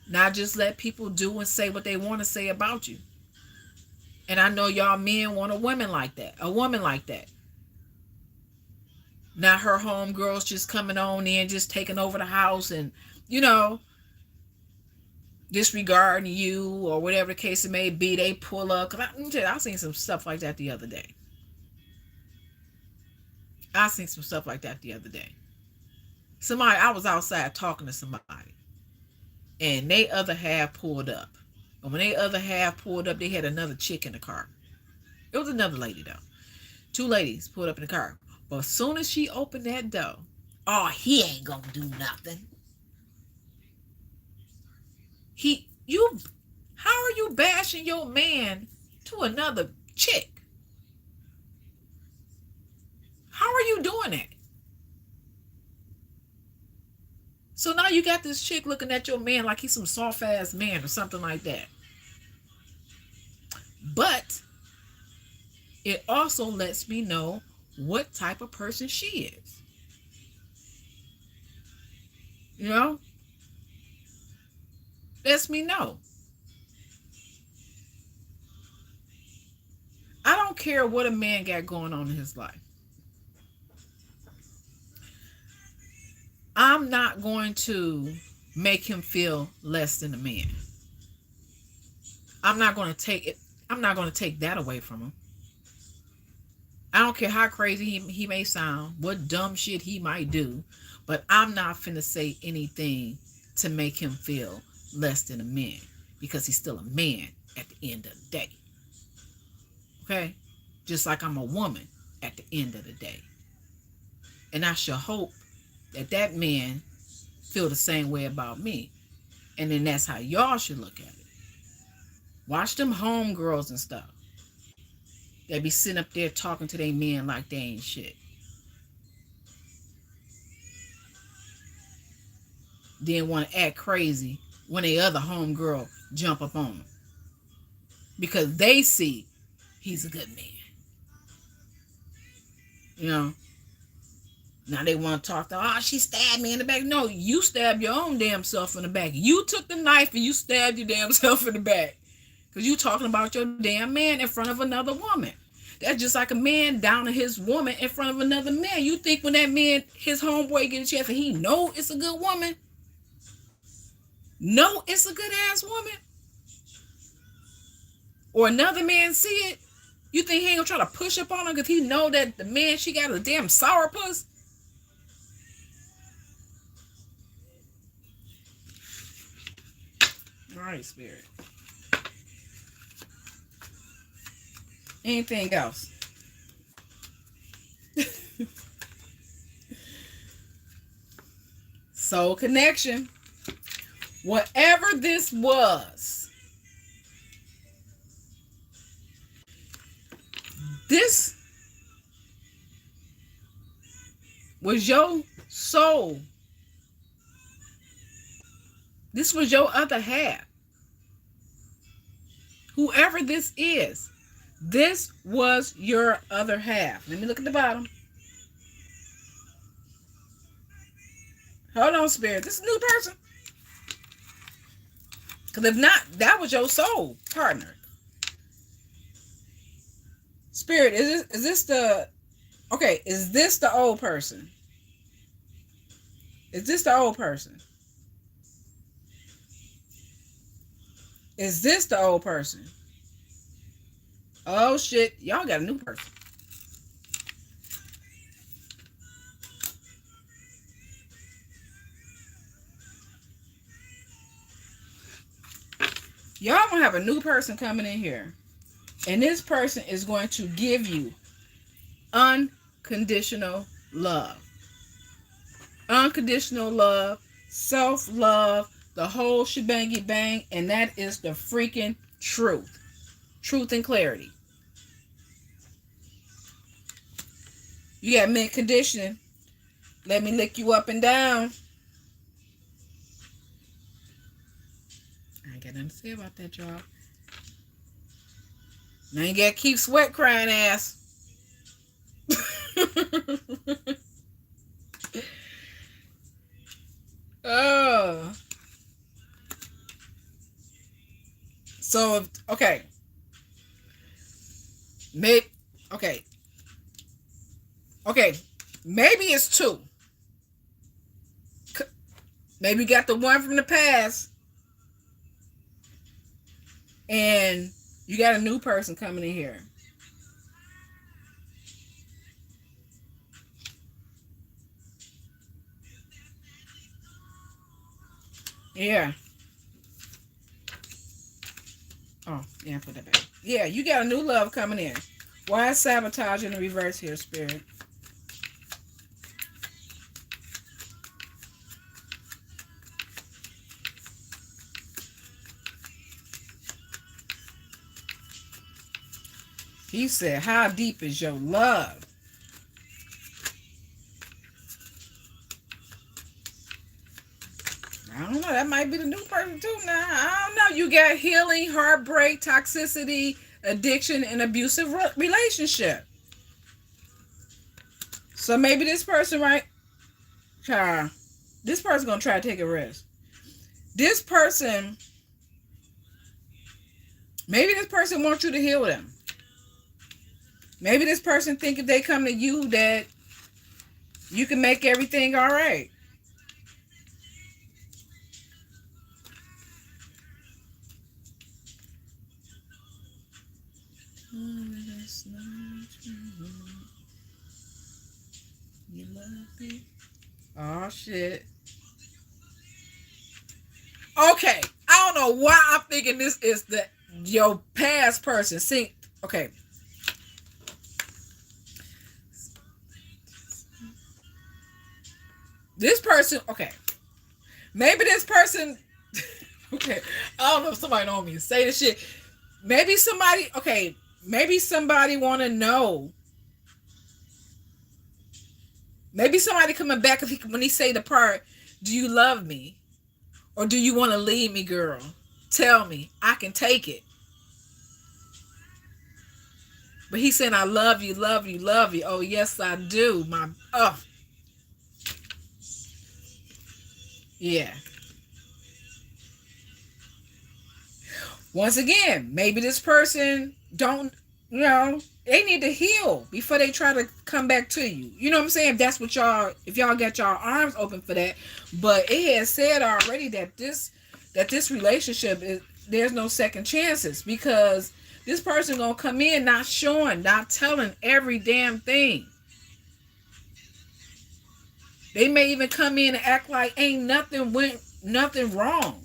Not just let people do and say what they want to say about you. And I know y'all men want a woman like that. A woman like that. Not her homegirls just coming on in, just taking over the house and, you know, disregarding you or whatever the case it may be. They pull up. Cause I seen some stuff like that the other day. I seen some stuff like that the other day. I was outside talking to somebody, and they other half pulled up. And when they other half pulled up, they had another chick in the car. It was another lady though. Two ladies pulled up in the car. But as soon as she opened that door, oh, he ain't gonna do nothing. How are you bashing your man to another chick? How are you doing it? So now you got this chick looking at your man like he's some soft ass man or something like that. But it also lets me know what type of person she is. You know? Lets me know. I don't care what a man got going on in his life. I'm not going to make him feel less than a man. I'm not going to take that away from him. I don't care how crazy he may sound, what dumb shit he might do, but I'm not finna say anything to make him feel less than a man because he's still a man at the end of the day. Okay? Just like I'm a woman at the end of the day. And I should hope that that man feel the same way about me. And then that's how y'all should look at it. Watch them homegirls and stuff. They be sitting up there talking to their men like they ain't shit. Then want to act crazy when a other homegirl jump up on them. Because they see he's a good man. You know? Now they want to talk to, oh, she stabbed me in the back. No, you stabbed your own damn self in the back. You took the knife and you stabbed your damn self in the back. Because you talking about your damn man in front of another woman. That's just like a man down to his woman in front of another man. You think when that man, his homeboy get a chance and he know it's a good woman? No, it's a good ass woman? Or another man see it? You think he ain't gonna try to push up on her because he know that the man she got a damn sourpuss? All right, Spirit. Anything else? Soul connection. Whatever this was, this was your soul. This was your other half. Whoever this is, this was your other half. Let me look at the bottom. Hold on, Spirit. This is a new person. Because if not, that was your soul partner. Spirit, is this the... Okay, is this the old person? Is this the old person? Is this the old person? Oh, shit. Y'all got a new person. Y'all gonna have a new person coming in here. And this person is going to give you unconditional love. Unconditional love, self-love, the whole shebangy bang, and that is the freaking truth. Truth and clarity. You got mint conditioning. Let me lick you up and down. I ain't got nothing to say about that, y'all. Now you gotta keep sweat crying ass. Oh. So, okay. Maybe, okay. Okay. Maybe it's two. Maybe you got the one from the past. And you got a new person coming in here. Yeah. Oh, yeah, put that back. Yeah, you got a new love coming in. Why is sabotage in the reverse here, Spirit? He said, how deep is your love? I don't know. That might be the new person too now. I don't know. You got healing, heartbreak, toxicity, addiction, and abusive relationship. So maybe this person, right? This person gonna try to take a risk. This person, maybe this person wants you to heal them. Maybe this person think if they come to you that you can make everything all right. You love me. Oh shit. Okay. I don't know why I'm thinking this is the your past person. See, okay. This person, okay. Maybe this person okay. I don't know if somebody know me. Say this shit. Maybe somebody, okay, maybe somebody wanna know. Maybe somebody coming back when he say the part, do you love me? Or do you want to leave me, girl? Tell me. I can take it. But he saying, I love you, love you, love you. Oh, yes, I do. Yeah. Once again, maybe this person don't, they need to heal before they try to come back to you. You know what I'm saying? If that's what if y'all got y'all arms open for that. But it has said already that this relationship there's no second chances, because this person gonna come in not showing, not telling every damn thing. They may even come in and act like ain't nothing wrong.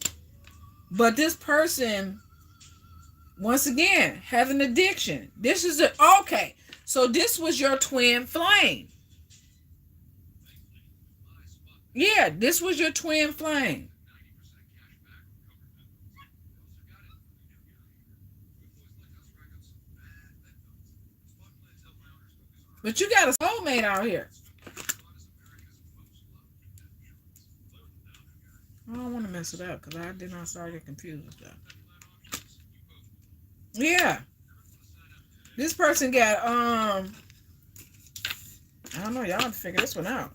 But this person, once again, have an addiction. This is okay. So this was your twin flame. Yeah, this was your twin flame. But you got a soulmate out here. I don't want to mess it up because I did not start getting confused with that. Yeah. This person got I don't know, y'all have to figure this one out.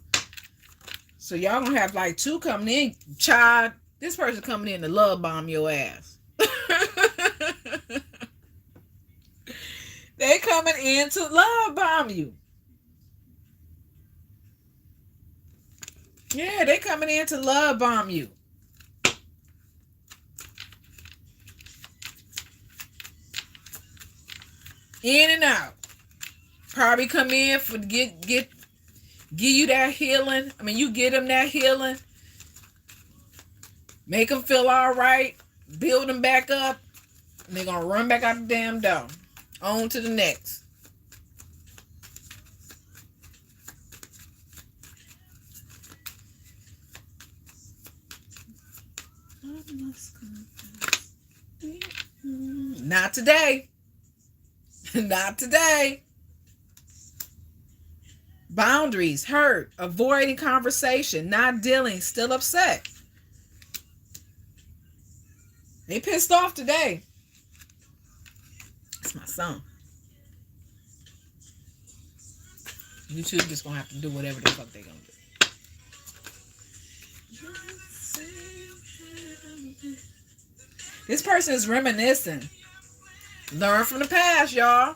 So y'all gonna have like two coming in, child. This person coming in to love bomb your ass. They coming in to love bomb you. Yeah, they coming in to love bomb you. In and out. Probably come in for give you that healing. I mean, you get them that healing. Make them feel all right. Build them back up. And they're gonna run back out the damn door. On to the next. Not today. Not today. Boundaries, hurt, avoiding conversation, not dealing, still upset. They pissed off today. It's my song. YouTube just gonna have to do whatever the fuck they gonna do. This person is reminiscing. Learn from the past, y'all.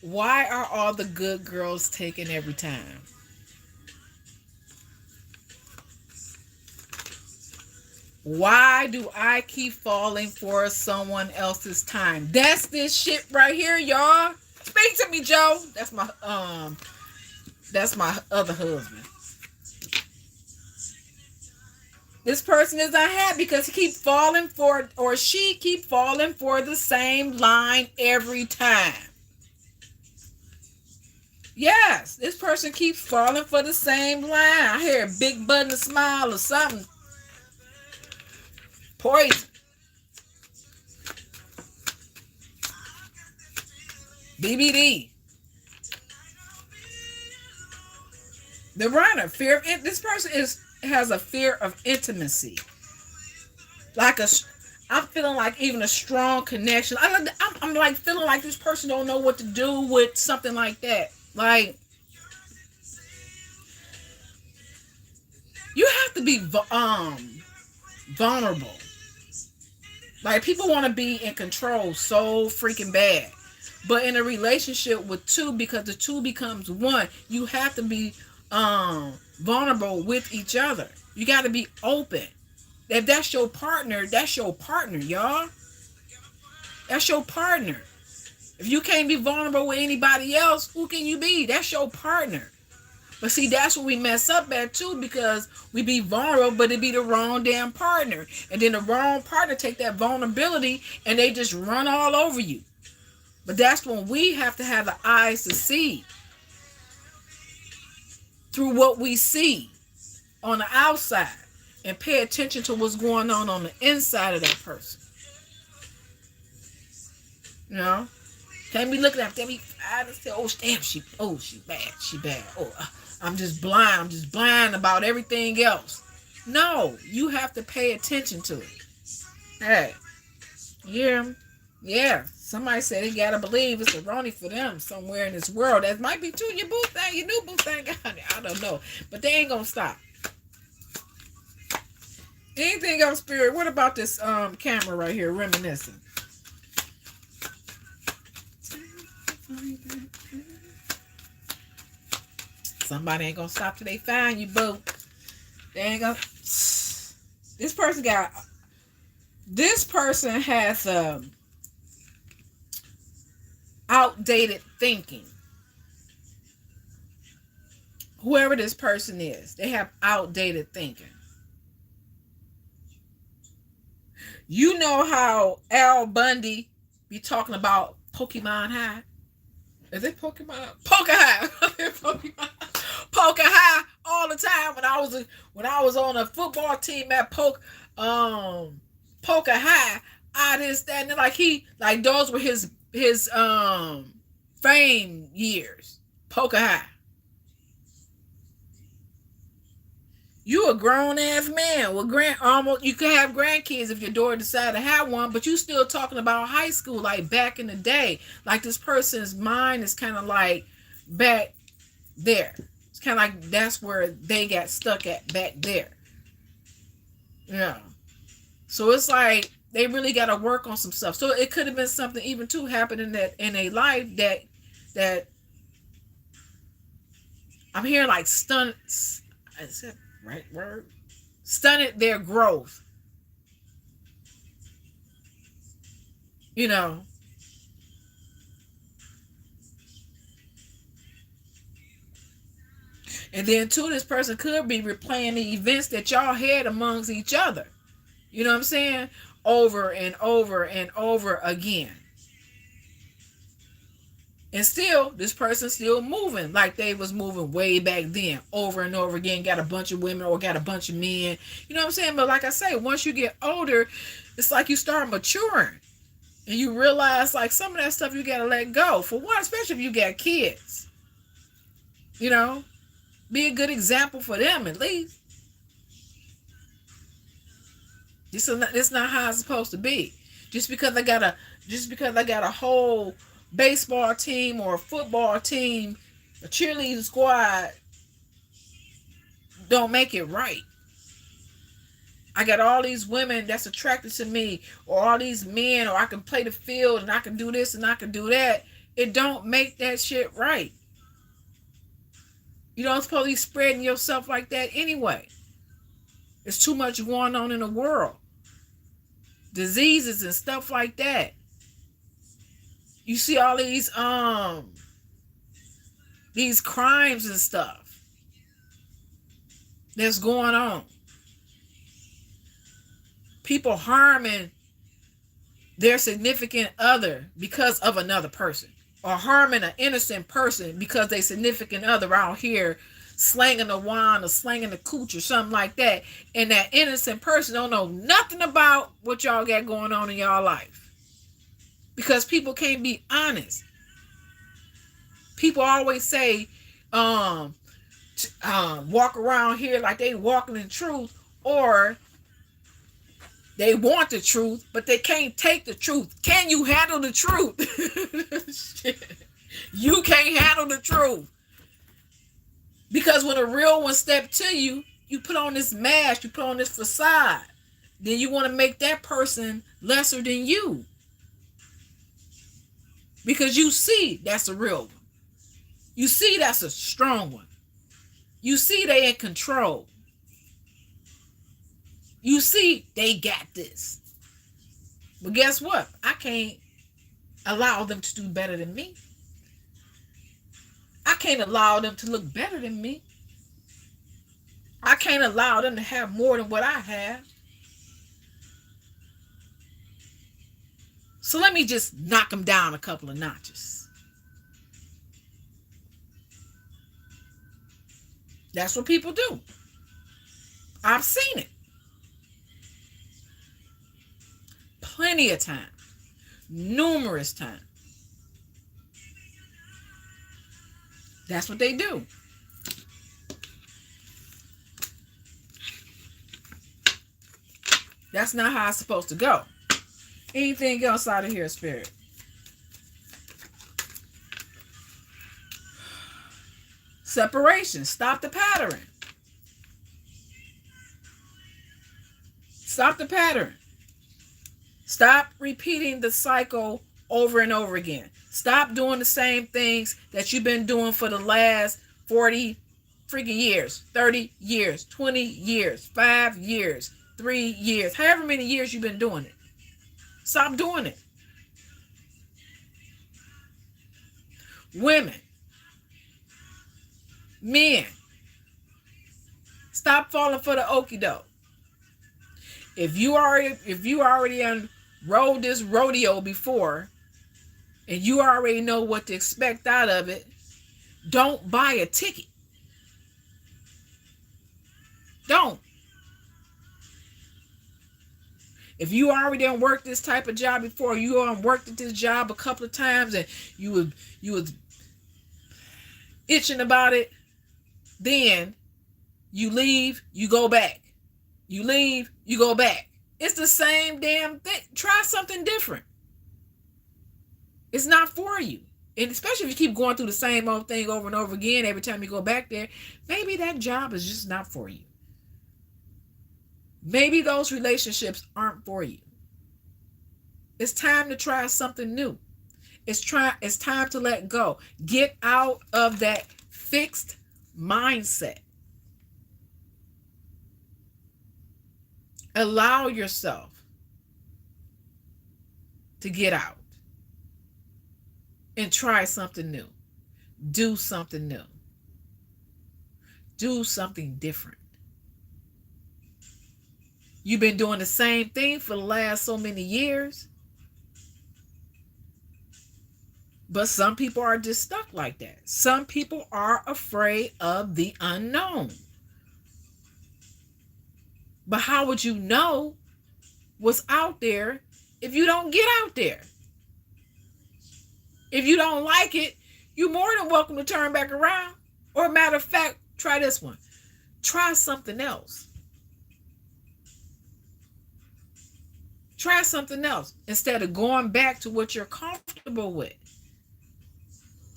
Why are all the good girls taken every time? Why do I keep falling for someone else's time? That's this shit right here, y'all. Speak to me, Joe. That's my other husband. This person is unhappy because he keep falling for, or she keep falling for the same line every time. Yes, this person keeps falling for the same line. I hear a big button, a smile, or something. Poison. BBD. The runner. Fear of this person has a fear of intimacy. I'm feeling like even a strong connection. I'm like feeling like this person don't know what to do with something like that. Like, you have to be vulnerable. Like, people want to be in control so freaking bad. But in a relationship with two, because the two becomes one, you have to be vulnerable with each other. You got to be open. If that's your partner, y'all. That's your partner. If you can't be vulnerable with anybody else, who can you be? That's your partner. But see, that's what we mess up at too, because we be vulnerable, but it be the wrong damn partner. And then the wrong partner take that vulnerability and they just run all over you. But that's when we have to have the eyes to see through what we see on the outside and pay attention to what's going on the inside of that person. You know? Can't be looking at them. I just say, oh, damn, she bad. Oh, I'm just blind about everything else. No, you have to pay attention to it. Hey, yeah. Somebody said they gotta believe it's a Ronnie for them somewhere in this world. That might be true. Your boo thing, your new boo thing, I don't know, but they ain't gonna stop. Anything else, Spirit? What about this camera right here, reminiscing? Somebody ain't gonna stop till they find you, boo. They ain't gonna. This person has outdated thinking. Whoever this person is, they have outdated thinking. You know how Al Bundy be talking about Pokemon High? Is it Pokemon? Poker High. Poker High all the time when I was on a football team at Poker High. Like those were his fame years. Poker High. You a grown ass man with you could have grandkids if your daughter decided to have one, but you still talking about high school like back in the day. Like this person's mind is kind of like back there. It's kind of like that's where they got stuck at, back there. Yeah. So it's like they really got to work on some stuff. So it could have been something even too happening in a life that I'm hearing like stunt. Is that right word? Stunted their growth. You know. And then too, this person could be replaying the events that y'all had amongst each other. You know what I'm saying? Over and over and over again. And still, this person's still moving like they was moving way back then, over and over again, got a bunch of women or got a bunch of men. You know what I'm saying? But like I say, once you get older, it's like you start maturing. And you realize like some of that stuff you got to let go. For one, especially if you got kids. You know? Be a good example for them at least. This is not how it's supposed to be. Just because I got a whole baseball team or a football team, a cheerleading squad, don't make it right. I got all these women that's attracted to me, or all these men, or I can play the field and I can do this and I can do that. It don't make that shit right. You don't supposed to be spreading yourself like that anyway. There's too much going on in the world. Diseases and stuff like that. You see all these crimes and stuff that's going on. People harming their significant other because of another person, or harming an innocent person because they significant other out here slanging the wine or slanging the cooch or something like that, and that innocent person don't know nothing about what y'all got going on in y'all life, because people can't be honest. People always say walk around here like they walking in truth, or they want the truth but they can't take the truth. Can you handle the truth? Shit. You can't handle the truth. Because when a real one step to you, you put on this mask, you put on this facade. Then you want to make that person lesser than you. Because you see that's a real one. You see that's a strong one. You see they in control. You see, they got this. But guess what? I can't allow them to do better than me. I can't allow them to look better than me. I can't allow them to have more than what I have. So let me just knock them down a couple of notches. That's what people do. I've seen it. Plenty of times. Numerous times. That's what they do. That's not how it's supposed to go. Anything else out of here, Spirit? Separation. Stop the pattern. Stop the pattern. Stop repeating the cycle over and over again. Stop doing the same things that you've been doing for the last 40 freaking years, 30 years, 20 years, 5 years, 3 years, however many years you've been doing it. Stop doing it. Women, men, stop falling for the okie doke. If you already rode this rodeo before and you already know what to expect out of it, don't buy a ticket. Don't. If you already done worked this type of job before, you worked at this job a couple of times and you was itching about it, then you leave, you go back. You leave, you go back. It's the same damn thing. Try something different. It's not for you. And especially if you keep going through the same old thing over and over again every time you go back there, maybe that job is just not for you. Maybe those relationships aren't for you. It's time to try something new. It's time to let go. Get out of that fixed mindset. Allow yourself to get out and try something new. Do something new. Do something different. You've been doing the same thing for the last so many years. But some people are just stuck like that. Some people are afraid of the unknown. But how would you know what's out there if you don't get out there? If you don't like it, you're more than welcome to turn back around. Or matter of fact, try this one. Try something else. Try something else instead of going back to what you're comfortable with.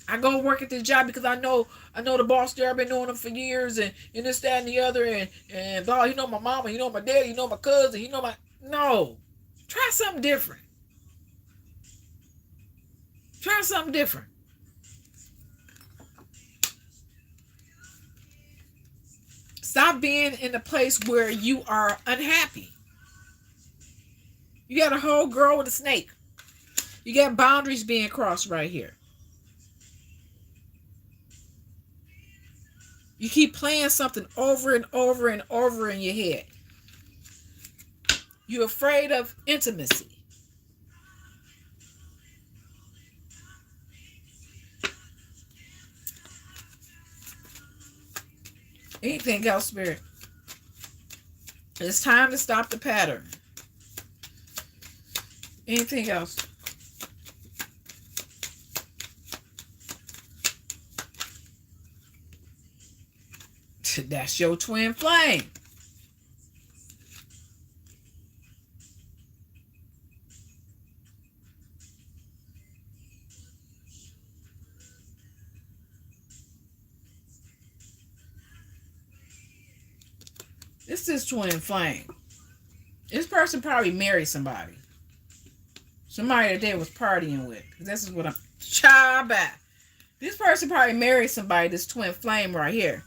I go work at this job because I know the boss there. I've been knowing him for years and this, that, and the other. And blah, you know my mama, you know my daddy, you know my cousin, you know my... No. Try something different. Try something different. Stop being in a place where you are unhappy. You got a whole girl with a snake. You got boundaries being crossed right here. You keep playing something over and over and over in your head. You're afraid of intimacy. Anything else, Spirit? It's time to stop the pattern. Anything else? That's your twin flame. This is twin flame. This person probably married somebody. Somebody that they was partying with. This is what I'm... This person probably married somebody, this twin flame right here.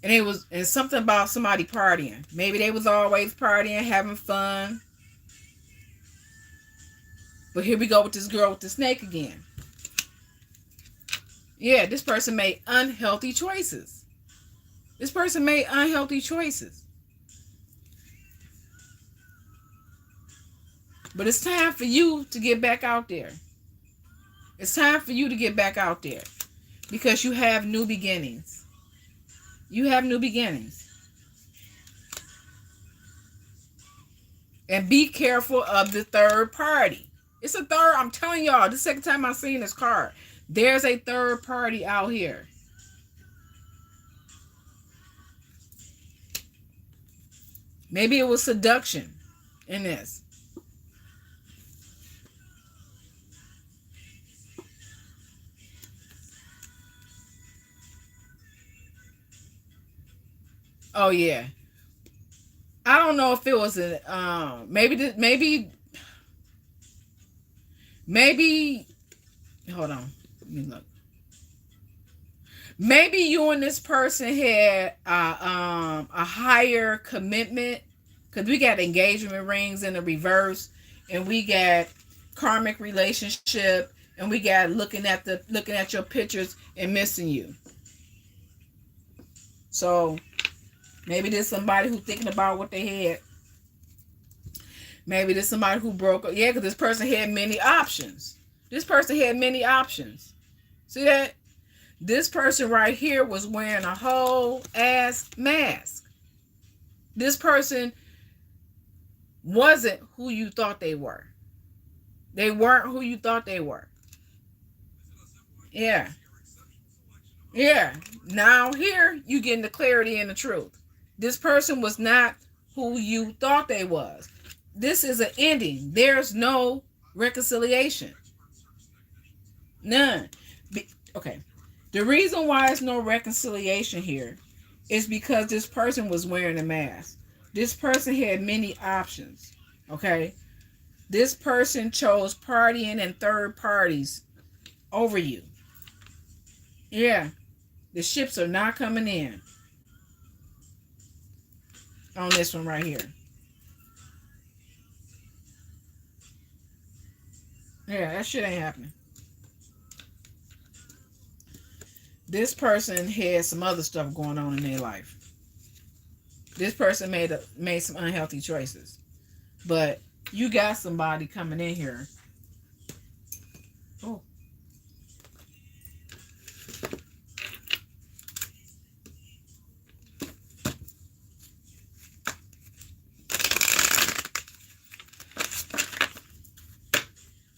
And something about somebody partying. Maybe they was always partying, having fun. But here we go with this girl with the snake again. Yeah, this person made unhealthy choices. This person made unhealthy choices. But it's time for you to get back out there. It's time for you to get back out there. Because you have new beginnings. You have new beginnings. And be careful of the third party. It's a third. I'm telling y'all, the second time I've seen this card. There's a third party out here. Maybe it was seduction in this. Oh yeah. I don't know if it was a maybe hold on. Let me look. Maybe you and this person had a higher commitment, because we got engagement rings in the reverse, and we got karmic relationship, and we got looking at your pictures and missing you. So maybe there's somebody who's thinking about what they had. Maybe there's somebody who broke up. Yeah, because this person had many options. This person had many options. See that? This person right here was wearing a whole ass mask. This person wasn't who you thought they were. They weren't who you thought they were. Yeah. Yeah. Now here you getting the clarity and the truth. This person was not who you thought they was. This is an ending. There's no reconciliation. None. Okay. The reason why there's no reconciliation here is because this person was wearing a mask. This person had many options. Okay. This person chose partying and third parties over you. Yeah. The ships are not coming in on this one right here. Yeah, that shit ain't happening. This person had some other stuff going on in their life. This person made some unhealthy choices. But you got somebody coming in here. Oh.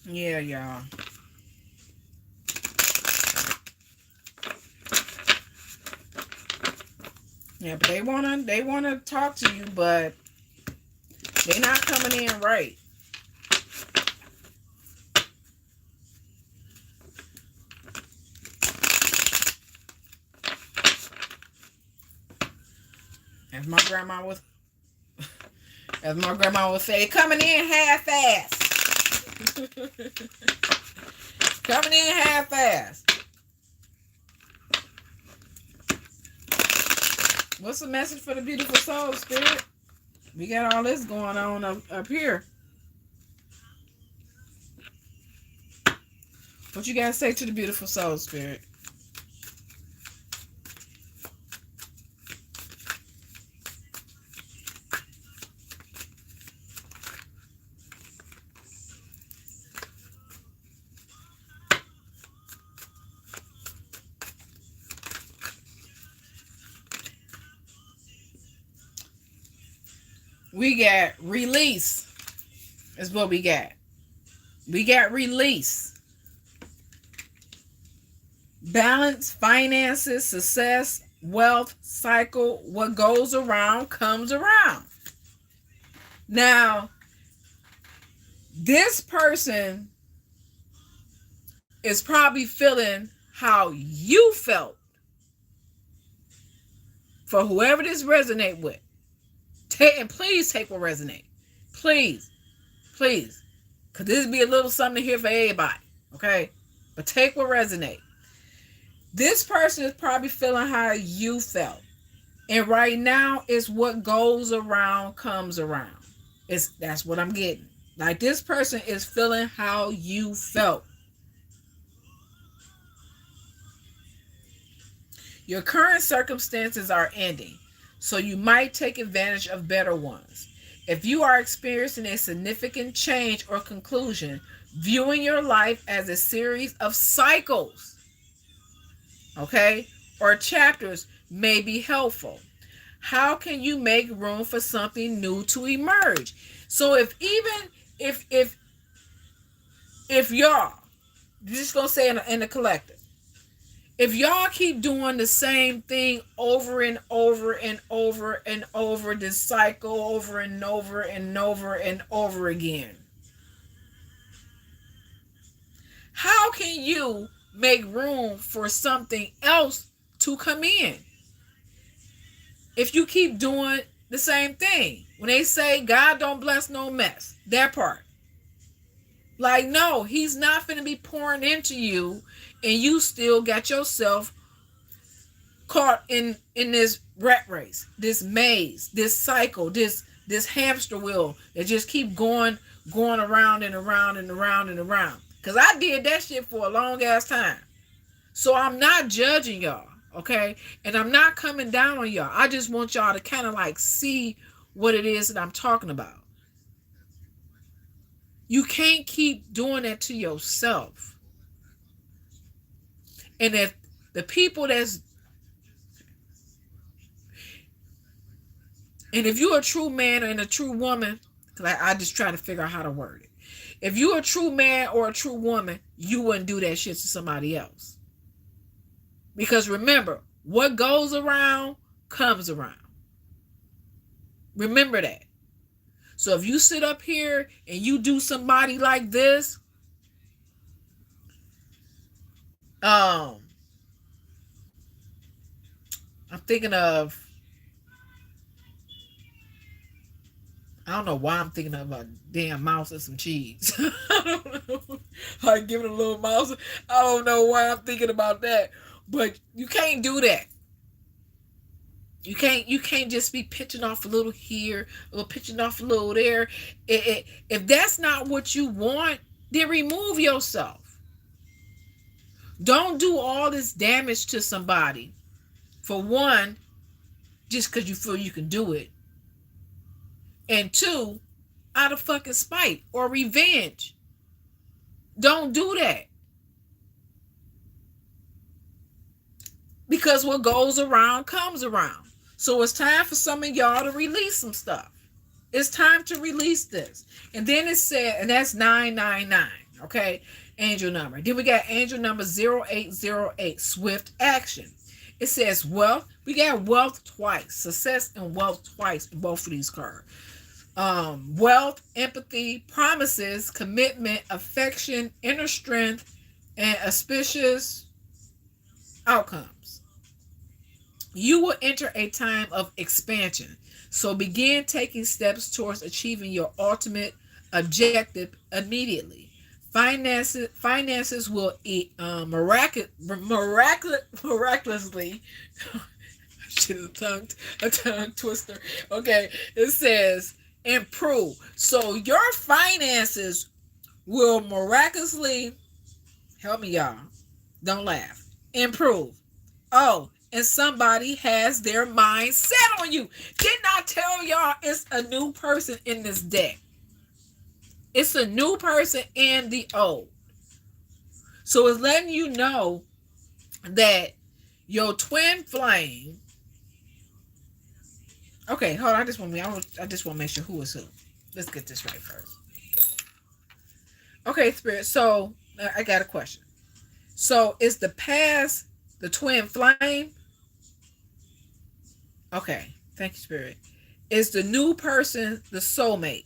Yeah, y'all. Yeah, but they wanna talk to you, but they're not coming in right. As my grandma would say, coming in half-ass. Coming in half-ass. What's the message for the beautiful soul, Spirit? We got all this going on up here. What you got to say to the beautiful soul, Spirit? We got release is what we got. We got release. Balance, finances, success, wealth, cycle. What goes around comes around. Now, this person is probably feeling how you felt. For whoever this resonate with. And please take what resonate. Please. Please. Because this be a little something here for everybody. Okay? But take what resonate. This person is probably feeling how you felt. And right now, it's what goes around comes around. That's what I'm getting. Like, this person is feeling how you felt. Your current circumstances are ending, so you might take advantage of better ones. If you are experiencing a significant change or conclusion, viewing your life as a series of cycles, okay, or chapters may be helpful. How can you make room for something new to emerge? So if y'all, just gonna say in the collective, if y'all keep doing the same thing over and over and over and over, this cycle over and over and over and over again, how can you make room for something else to come in if you keep doing the same thing? When they say God don't bless no mess, that part. Like, no, he's not going to be pouring into you and you still got yourself caught in this rat race, this maze, this cycle, this hamster wheel that just keep going around and around and around and around. Because I did that shit for a long ass time. So I'm not judging y'all, okay? And I'm not coming down on y'all. I just want y'all to kind of like see what it is that I'm talking about. You can't keep doing that to yourself. And if the people if you're a true man and a true woman, because I just try to figure out how to word it. If you're a true man or a true woman, you wouldn't do that shit to somebody else. Because remember, what goes around comes around. Remember that. So if you sit up here and you do somebody like this, I'm thinking of, I don't know why I'm thinking of a damn mouse and some cheese. I don't know. Like giving a little mouse. I don't know why I'm thinking about that. But you can't do that. You can't just be pitching off a little here or pitching off a little there. If that's not what you want, then remove yourself. Don't do all this damage to somebody. For one, just because you feel you can do it. And two, out of fucking spite or revenge. Don't do that. Because what goes around comes around. So it's time for some of y'all to release some stuff. It's time to release this. And then it said, and that's 999, okay? Angel number. Then we got angel number 0808, swift action. It says wealth. We got wealth twice. Success and wealth twice in both of these cards. Wealth, empathy, promises, commitment, affection, inner strength, and auspicious outcomes. You will enter a time of expansion. So begin taking steps towards achieving your ultimate objective immediately. Finances will miraculously shit, a tongue twister. Okay, it says improve. So your finances will miraculously, help me y'all, don't laugh, improve. Oh, and somebody has their mind set on you. Didn't I tell y'all it's a new person in this deck? It's a new person in the old. So it's letting you know that your twin flame. Okay, hold on. I just want to make sure who is who. Let's get this right first. Okay, Spirit. So I got a question. So is the past the twin flame? Okay, thank you, Spirit. Is the new person the soulmate?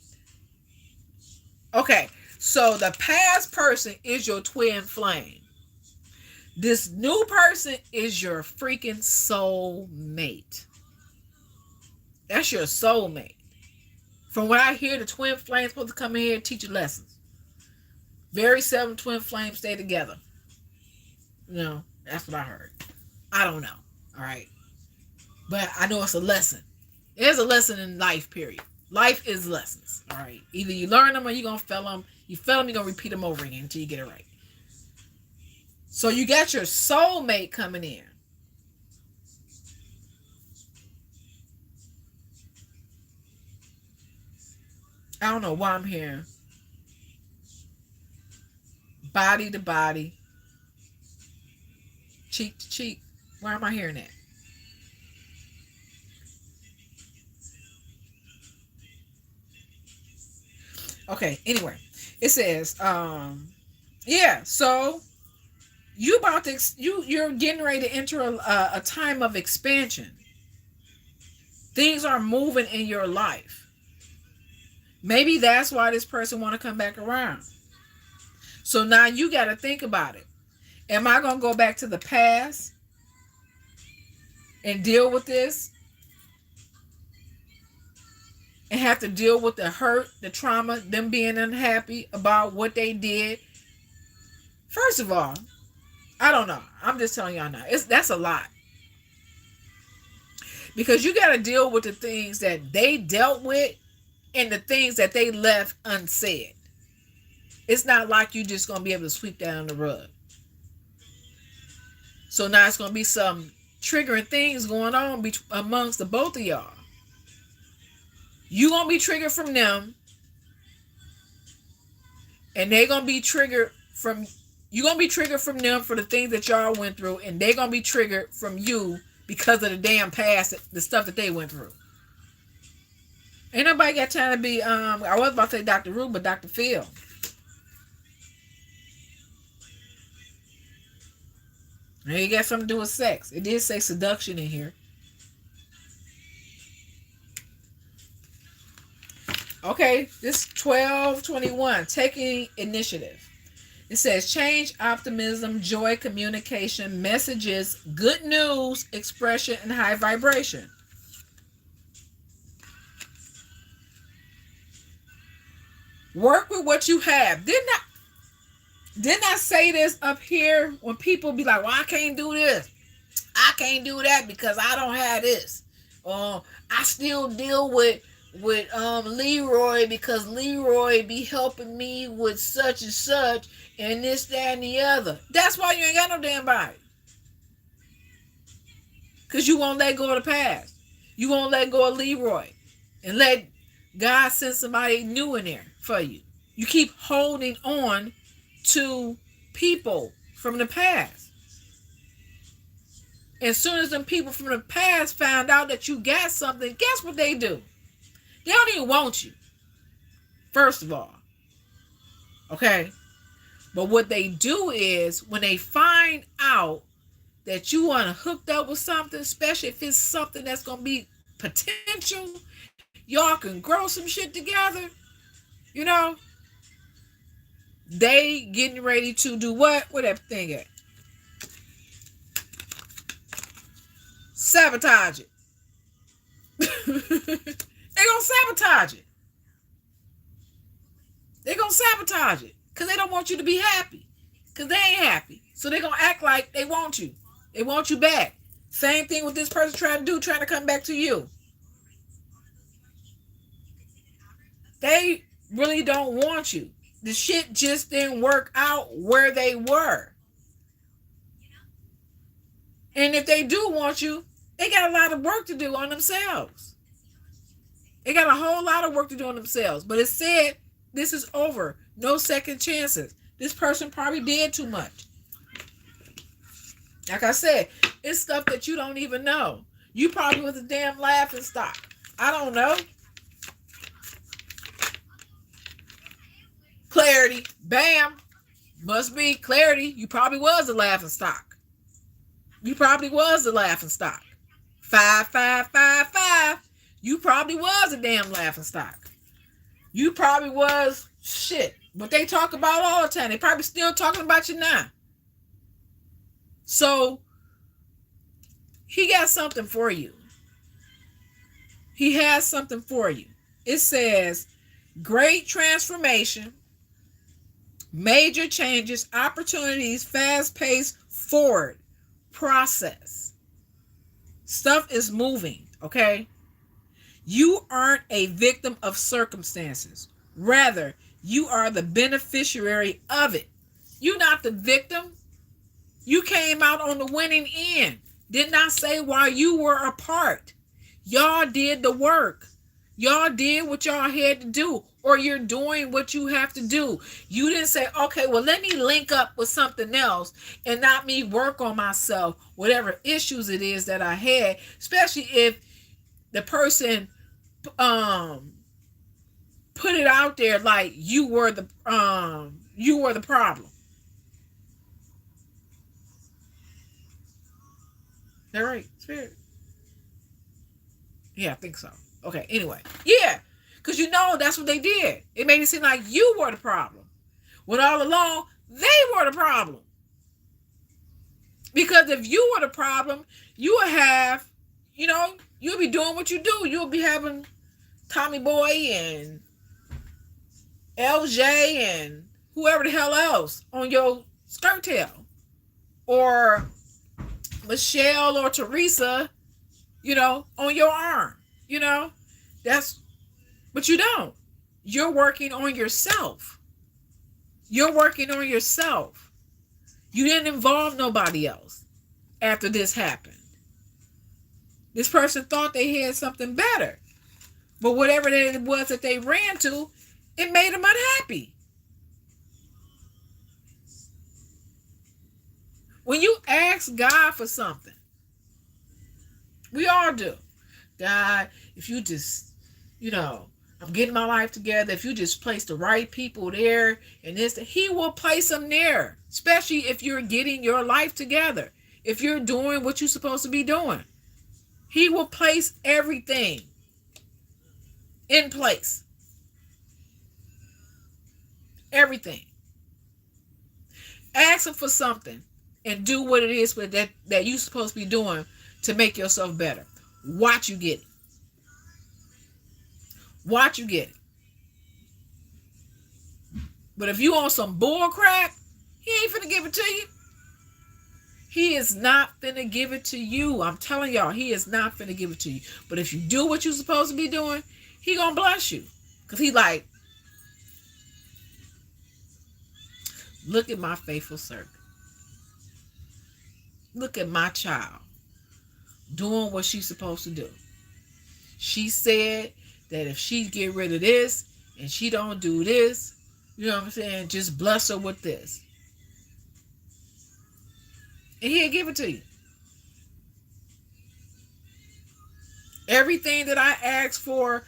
Okay, so the past person is your twin flame. This new person is your freaking soulmate. That's your soulmate. From what I hear, the twin flames supposed to come in here and teach you lessons. Very seldom twin flames stay together. You know, that's what I heard. I don't know. All right. But I know it's a lesson. There's a lesson in life, period. Life is lessons, all right? Either you learn them or you're going to fail them. You fail them, you're going to repeat them over again until you get it right. So you got your soulmate coming in. I don't know why I'm hearing body to body, cheek to cheek. Why am I hearing that? Okay, anyway, it says, yeah, so you about to you're getting ready to enter a time of expansion. Things are moving in your life. Maybe that's why this person want to come back around. So now you got to think about it. Am I going to go back to the past and deal with this and have to deal with the hurt, the trauma, them being unhappy about what they did? First of all, I don't know. I'm just telling y'all now. That's a lot. Because you got to deal with the things that they dealt with and the things that they left unsaid. It's not like you just going to be able to sweep that under the rug. So now it's going to be some triggering things going on amongst the both of y'all. You going to be triggered from them. And they going to be triggered from... You're going to be triggered from them for the things that y'all went through. And they're going to be triggered from you because of the damn past, the stuff that they went through. Ain't nobody got time to be... I was about to say Dr. Ruth, but Dr. Phil. And it got something to do with sex. It did say seduction in here. Okay, this 1221, taking initiative. It says change, optimism, joy, communication, messages, good news, expression, and high vibration. Work with what you have. Didn't I say this up here when people be like, well, I can't do this. I can't do that because I don't have this. I still deal with Leroy because Leroy be helping me with such and such and this, that, and the other. That's why you ain't got no damn body. Because you won't let go of the past. You won't let go of Leroy. And let God send somebody new in there for you. You keep holding on to people from the past. As soon as them people from the past found out that you got something, guess what they do? They don't even want you. First of all. Okay? But what they do is when they find out that you want to hook up with something, especially if it's something that's going to be potential, y'all can grow some shit together, you know, they getting ready to do what? Where that thing at? Sabotage it. They're going to sabotage it. They're going to sabotage it. Because they don't want you to be happy. Because they ain't happy. So they're going to act like they want you. They want you back. Same thing with this person trying to come back to you. They really don't want you. The shit just didn't work out where they were. And if they do want you, they got a lot of work to do on themselves. They got a whole lot of work to do on themselves. But it said, this is over. No second chances. This person probably did too much. Like I said, it's stuff that you don't even know. You probably was a damn laughing stock. I don't know. Clarity. Bam. Must be clarity. You probably was a laughing stock. You probably was a laughing stock. 5. You probably was a damn laughing stock. You probably was shit. But they talk about all the time. They probably still talking about you now. So, he got something for you. He has something for you. It says, great transformation, major changes, opportunities, fast-paced, forward process. Stuff is moving, okay? You aren't a victim of circumstances. Rather, you are the beneficiary of it. You're not the victim. You came out on the winning end. Did not say why you were apart. Y'all did the work. Y'all did what y'all had to do, or you're doing what you have to do. You didn't say, okay, well, let me link up with something else and not me work on myself, whatever issues it is that I had, especially if the person put it out there like you were the problem. All right, Spirit. Yeah, I think so. Okay, anyway. Yeah, because that's what they did. It made it seem like you were the problem. When all along, they were the problem. Because if you were the problem, you would have, you'll be doing what you do. You'll be having Tommy Boy and LJ and whoever the hell else on your skirt tail. Or Michelle or Teresa, on your arm. But you don't. You're working on yourself. You're working on yourself. You didn't involve nobody else after this happened. This person thought they had something better. But whatever it was that they ran to, it made them unhappy. When you ask God for something, we all do. God, if you just, I'm getting my life together. If you just place the right people there and this, he will place them there. Especially if you're getting your life together. If you're doing what you're supposed to be doing. He will place everything in place. Everything. Ask him for something and do what it is that you're supposed to be doing to make yourself better. Watch you get it. Watch you get it. But if you on some bull crap, he ain't finna give it to you. He is not finna give it to you. I'm telling y'all, he is not finna give it to you. But if you do what you're supposed to be doing, he gonna bless you. Because he like, look at my faithful servant. Look at my child doing what she's supposed to do. She said that if she get rid of this and she don't do this, you know what I'm saying, just bless her with this. And he'll give it to you. Everything that I asked for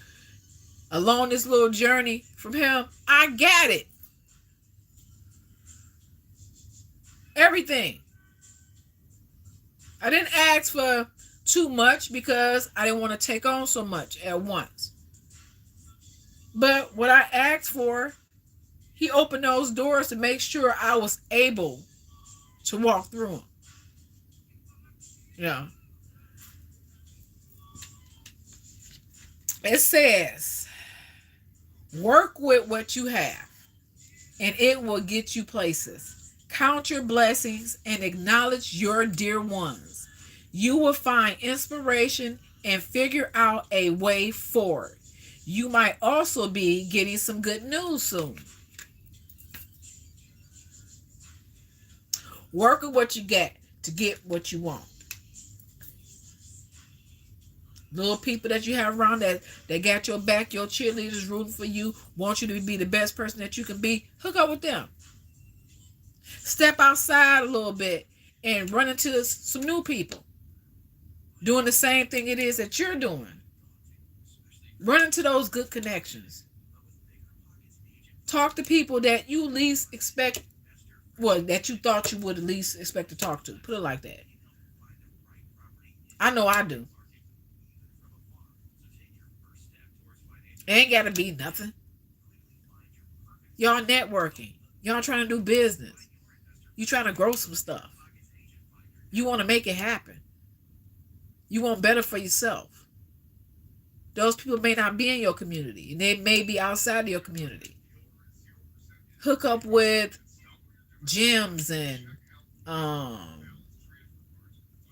along this little journey from him, I got it. Everything. I didn't ask for too much because I didn't want to take on so much at once. But what I asked for, he opened those doors to make sure I was able to walk through them. Yeah. It says, work with what you have, and it will get you places. Count your blessings and acknowledge your dear ones. You will find inspiration and figure out a way forward. You might also be getting some good news soon. Work with what you get to get what you want. Little people that you have around that got your back, your cheerleaders rooting for you, want you to be the best person that you can be, hook up with them. Step outside a little bit and run into some new people doing the same thing it is that you're doing. Run into those good connections. Talk to people that you least expect, that you thought you would at least expect to talk to. Put it like that. I know I do. It ain't got to be nothing. Y'all networking. Y'all trying to do business. You trying to grow some stuff. You want to make it happen. You want better for yourself. Those people may not be in your community. They may be outside of your community. Hook up with gyms and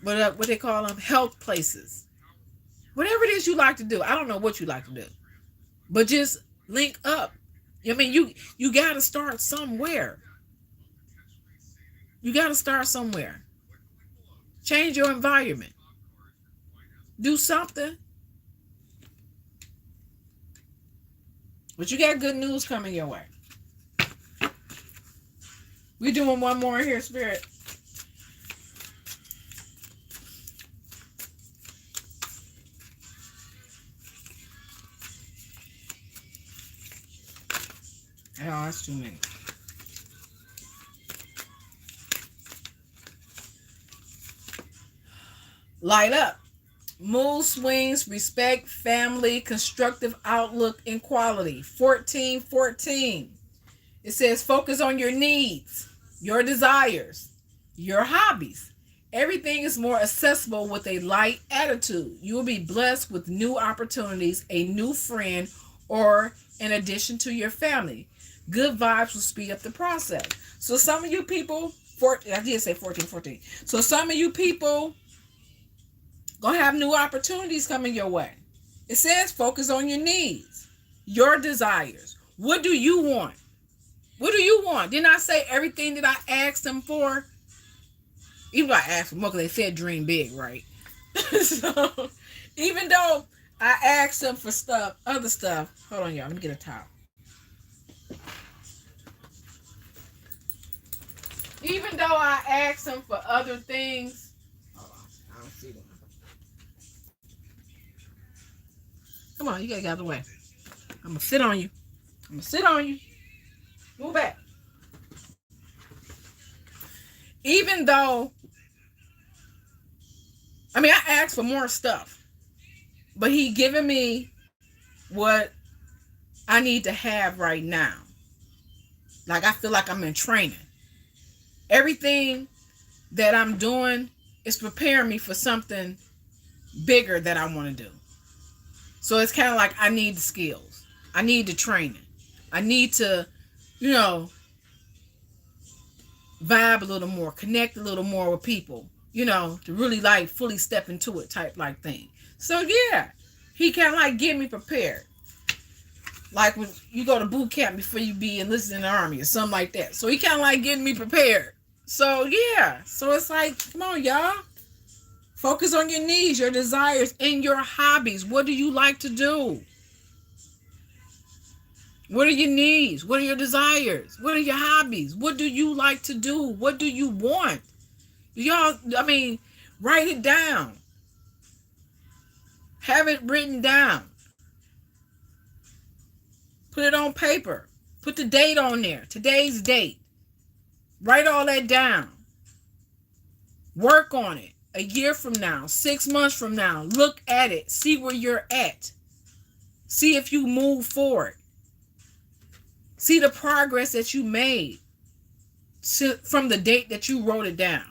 what they call them, health places. Whatever it is you like to do. I don't know what you like to do, but just link up. I mean, you got to start somewhere. You got to start somewhere. Change your environment. Do something. But you got good news coming your way. We doing one more here, Spirit. Oh, that's too many. Light up. Mood swings, respect, family, constructive outlook, and quality. 14:14. It says focus on your needs, your desires, your hobbies. Everything is more accessible with a light attitude. You will be blessed with new opportunities, a new friend, or an addition to your family. Good vibes will speed up the process. So some of you people, I did say 14:14. So some of you people gonna have new opportunities coming your way. It says focus on your needs, your desires. What do you want? What do you want? Didn't I say everything that I asked them for? Even though I asked for more, because they said dream big, right? So even though I asked them for stuff, other stuff. Hold on, y'all. Let me get a towel. Even though I asked them for other things. Hold on. I don't see them. Come on, you gotta get out of the way. I'm gonna sit on you. I'm gonna sit on you. Move back. Even though, I mean, I asked for more stuff, but he giving me what I need to have right now. Like, I feel like I'm in training. Everything that I'm doing is preparing me for something bigger that I want to do. So it's kind of like I need the skills. I need the training. I need to, vibe a little more, connect a little more with people, to really like fully step into it type like thing. So yeah, he kind of like get me prepared. Like when you go to boot camp before you be enlisted in the army or something like that. So he kind of like getting me prepared. So yeah, so it's like, come on, y'all. Focus on your needs, your desires, and your hobbies. What do you like to do? What are your needs? What are your desires? What are your hobbies? What do you like to do? What do you want? Y'all, write it down. Have it written down. Put it on paper. Put the date on there. Today's date. Write all that down. Work on it. A year from now, 6 months from now, look at it. See where you're at. See if you move forward. See the progress that you made from the date that you wrote it down.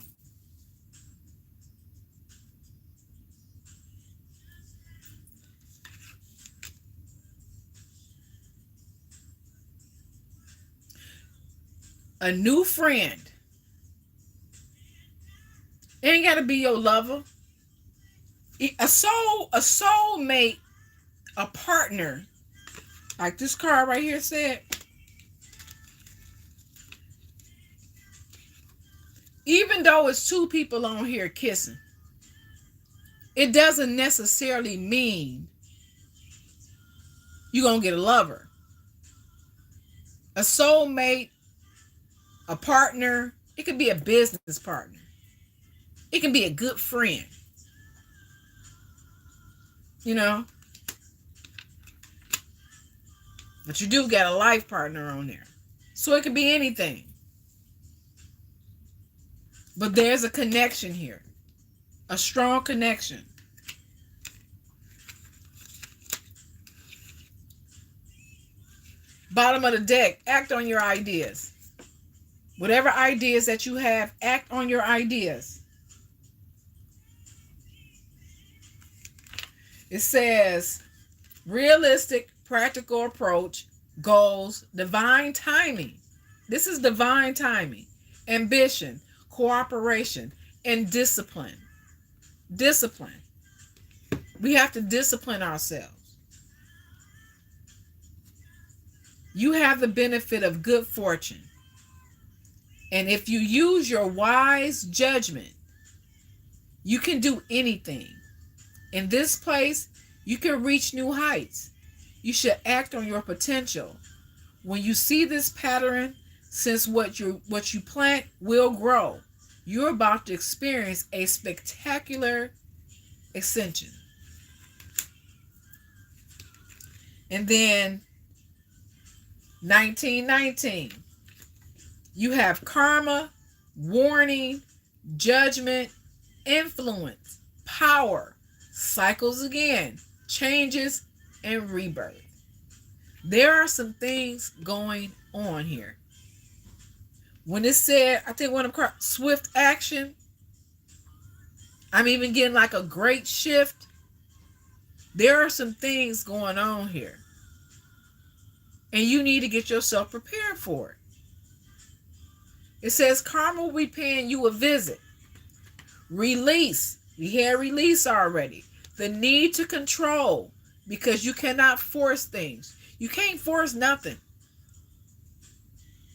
A new friend. It ain't got to be your lover. A soulmate, a partner. Like this card right here said. Even though it's two people on here kissing, it doesn't necessarily mean you're going to get a lover. A soulmate, a partner, it could be a business partner. It can be a good friend. But you do got a life partner on there. So it could be anything. But there's a connection here. A strong connection. Bottom of the deck, act on your ideas. Whatever ideas that you have, act on your ideas. It says, realistic, practical approach, goals, divine timing. This is divine timing. Ambition, cooperation, and discipline. Discipline. We have to discipline ourselves. You have the benefit of good fortune. And if you use your wise judgment, you can do anything. In this place, you can reach new heights. You should act on your potential. When you see this pattern, since what you plant will grow, you're about to experience a spectacular ascension. And then 1919, you have karma, warning, judgment, influence, power, cycles again, changes, and rebirth. There are some things going on here. When it said, I think one of them, swift action, I'm even getting like a great shift. There are some things going on here. And you need to get yourself prepared for it. It says karma will be paying you a visit. Release. We had release already. The need to control, because you cannot force things. You can't force nothing.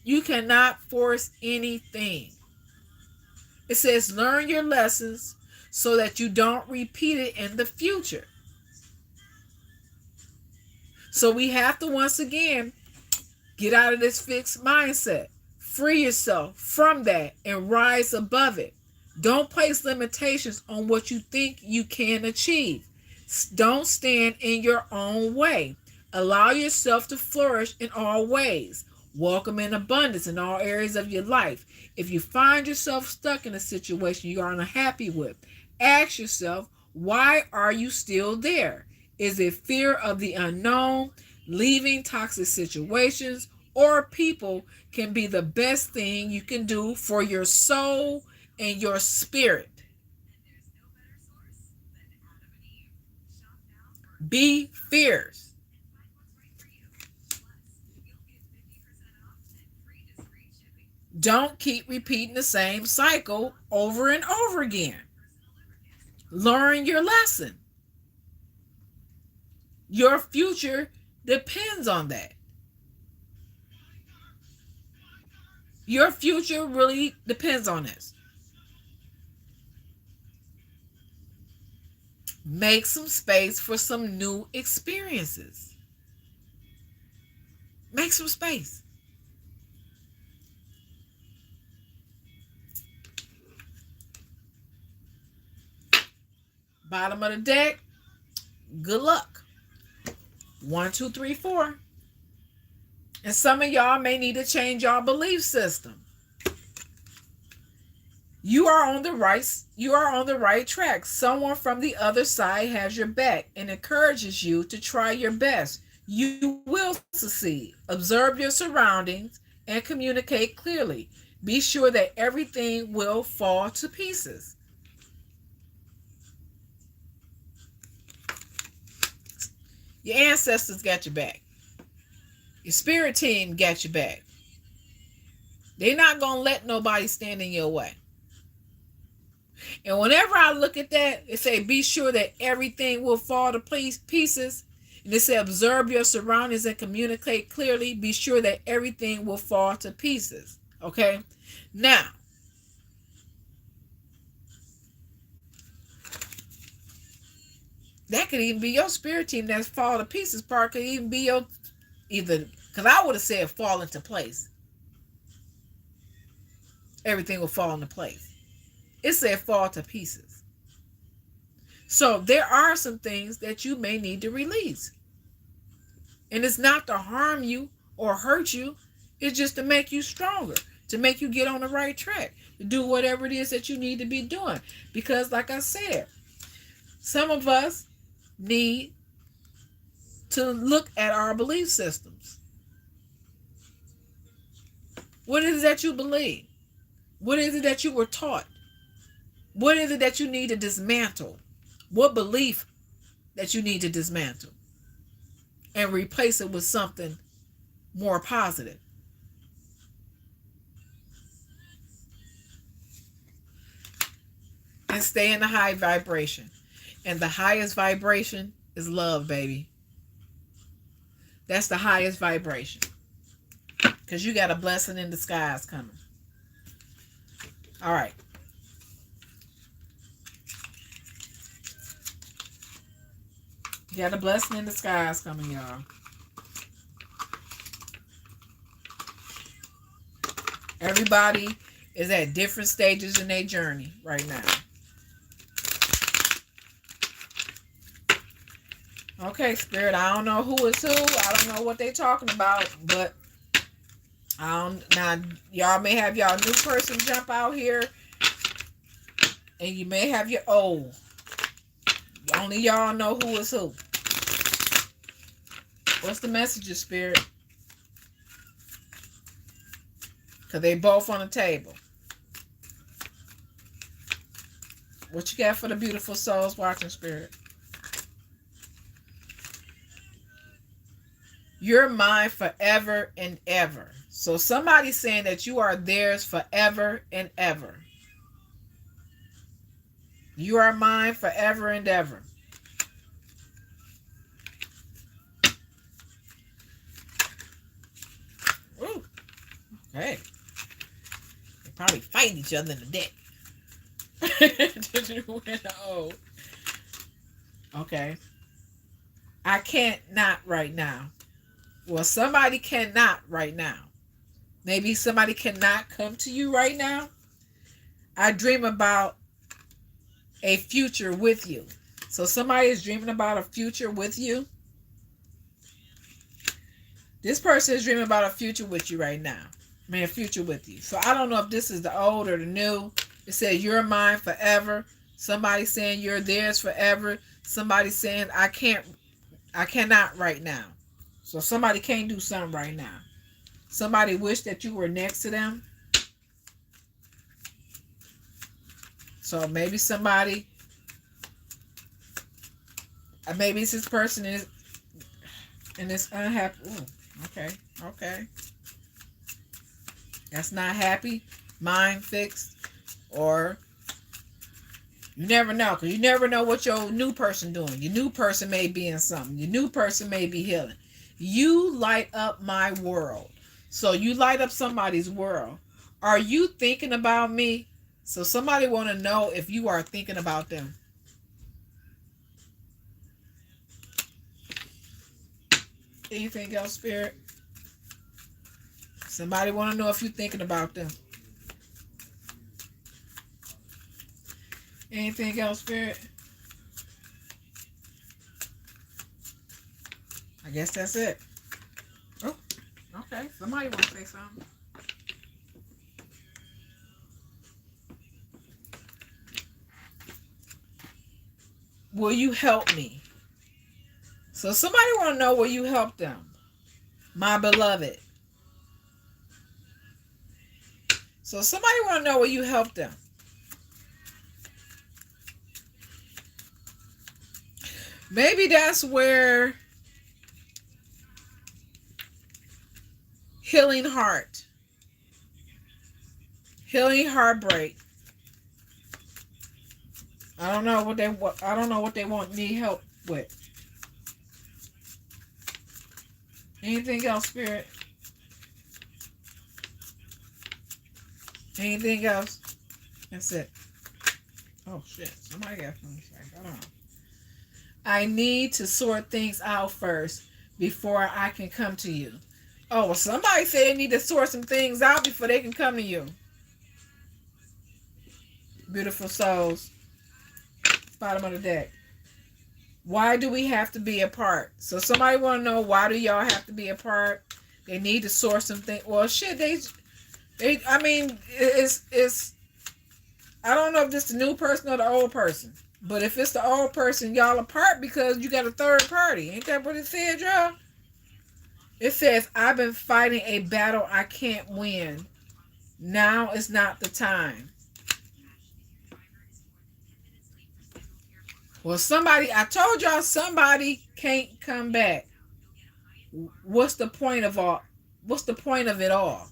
You cannot force anything. It says learn your lessons so that you don't repeat it in the future. So we have to once again get out of this fixed mindset. Free yourself from that and rise above it. Don't place limitations on what you think you can achieve. Don't stand in your own way. Allow yourself to flourish in all ways. Welcome in abundance in all areas of your life. If you find yourself stuck in a situation you are unhappy with, ask yourself, why are you still there? Is it fear of the unknown, leaving toxic situations, or people can be the best thing you can do for your soul and your spirit? Be fierce. Don't keep repeating the same cycle over and over again. Learn your lesson. Your future depends on that. Your future really depends on this. Make some space for some new experiences. Make some space. Bottom of the deck, good luck. 1, 2, 3, 4. And some of y'all may need to change your belief system. You are on the right track. Someone from the other side has your back and encourages you to try your best. You will succeed. Observe your surroundings and communicate clearly. Be sure that everything will fall to pieces. Your ancestors got your back. Your spirit team got your back. They're not going to let nobody stand in your way. And whenever I look at that, it say, be sure that everything will fall to pieces. And it say, observe your surroundings and communicate clearly. Be sure that everything will fall to pieces. Okay? Now, that could even be your spirit team that's fall to pieces part. Could even be your, either, because I would have said fall into place. Everything will fall into place. It said fall to pieces. So there are some things that you may need to release. And it's not to harm you or hurt you. It's just to make you stronger, to make you get on the right track, to do whatever it is that you need to be doing. Because like I said, some of us need to look at our belief systems. What is it that you believe? What is it that you were taught? What is it that you need to dismantle? What belief that you need to dismantle and replace it with something more positive? and stay in the high vibration. And the highest vibration is love, baby. That's the highest vibration. Because you got a blessing in disguise coming. All right. You got a blessing in disguise coming, y'all. Everybody is at different stages in their journey right now. Okay, Spirit, I don't know who is who. I don't know what they're talking about, but now y'all may have y'all new person jump out here, and you may have your old. Only y'all know who is who. What's the message, Spirit? Because they both on the table. What you got for the beautiful souls watching, Spirit? You're mine forever and ever. So somebody's saying that you are theirs forever and ever. You are mine forever and ever. Ooh. Okay. They probably fight each other in the deck. Okay. I can't not right now. Well, somebody cannot right now. Maybe somebody cannot come to you right now. I dream about a future with you. So somebody is dreaming about a future with you. This person is dreaming about a future with you right now. I mean, a future with you. So I don't know if this is the old or the new. It says you're mine forever. Somebody saying you're theirs forever. Somebody saying I cannot right now. So somebody can't do something right now. Somebody wish that you were next to them. So maybe somebody, maybe this person is, and it's unhappy. Ooh, okay. That's not happy, mind fixed, or you never know, because you never know what your new person doing. Your new person may be in something. Your new person may be healing. You light up my world. So you light up somebody's world. Are you thinking about me? So somebody want to know if you are thinking about them. Anything else, Spirit? Somebody want to know if you're thinking about them. Anything else, Spirit? I guess that's it. Oh, okay. Somebody want to say something. Will you help me? So somebody want to know, will you help them? My beloved. So somebody want to know, will you help them? Maybe that's where healing heart, healing heartbreak. I don't know what they want me help with. Anything else, Spirit? Anything else? That's it. Oh shit! Somebody got something to say. Hold on. I need to sort things out first before I can come to you. Oh, well, somebody said they need to sort some things out before they can come to you. Beautiful souls. Bottom of the deck. Why do we have to be apart? So somebody want to know, why do y'all have to be apart? They need to sort some things. Well, shit, I mean, it's, I don't know if this is the new person or the old person. But if it's the old person, y'all apart because you got a third party. Ain't that what it said, y'all? It says, I've been fighting a battle I can't win. Now is not the time. Well, I told y'all somebody can't come back. What's the point of it all?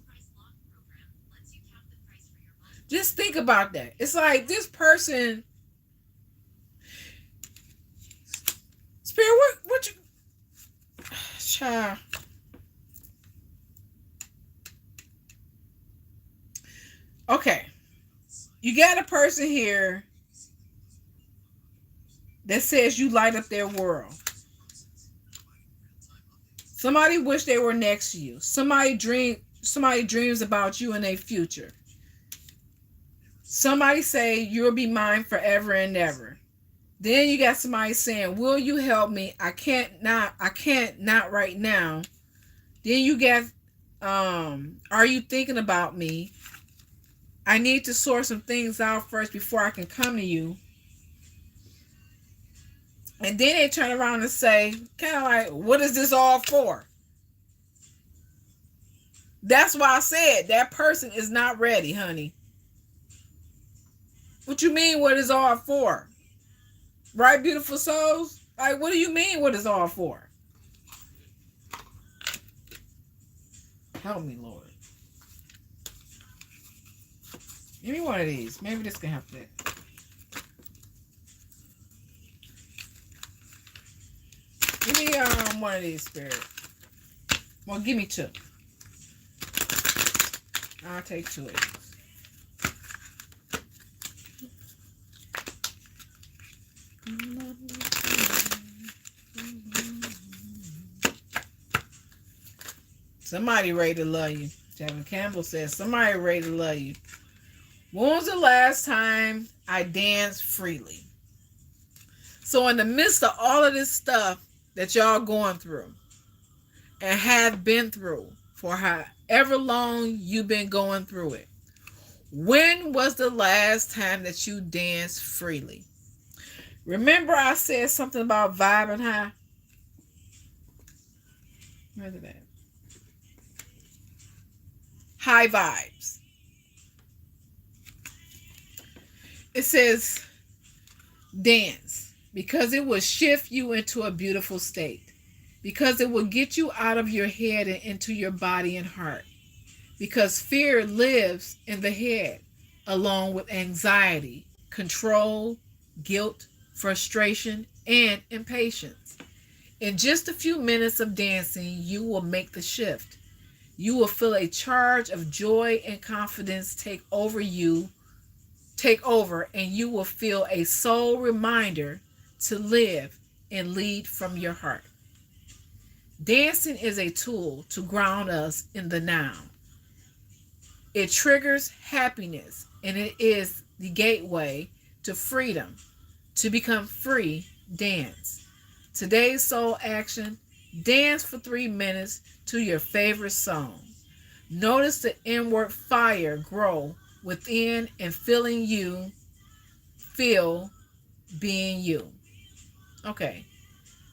Just think about that. It's like this person Spirit, what you, child? Okay, you got a person here that says you light up their world. Somebody wish they were next to you. Somebody dreams about you in their future. Somebody say you'll be mine forever and ever. Then you got somebody saying, will you help me? I can't not right now. Then you got are you thinking about me? I need to sort some things out first before I can come to you. And then they turn around and say, kind of like, what is this all for? That's why I said that person is not ready, honey. What you mean, what is all for? Right, beautiful souls? Like, what do you mean, what is all for? Help me, Lord. Give me one of these. Maybe this can help that. Give me one of these, Spirit. Well, give me two. I'll take two of these. Somebody ready to love you. Javin Campbell says, somebody ready to love you. When was the last time I danced freely? So in the midst of all of this stuff that y'all going through and have been through for however long you've been going through it, when was the last time that you danced freely? Remember I said something about vibing high? Where's it at? High vibes. It says dance because it will shift you into a beautiful state, because it will get you out of your head and into your body and heart, because fear lives in the head along with anxiety, control, guilt, frustration, and impatience. In just a few minutes of dancing, you will make the shift. You will feel a charge of joy and confidence take over, and you will feel a soul reminder to live and lead from your heart. Dancing is a tool to ground us in the now. It triggers happiness, and it is the gateway to freedom. To become free, dance. Today's soul action: dance for 3 minutes to your favorite song. Notice the inward fire grow within and feeling you feel being you. Okay.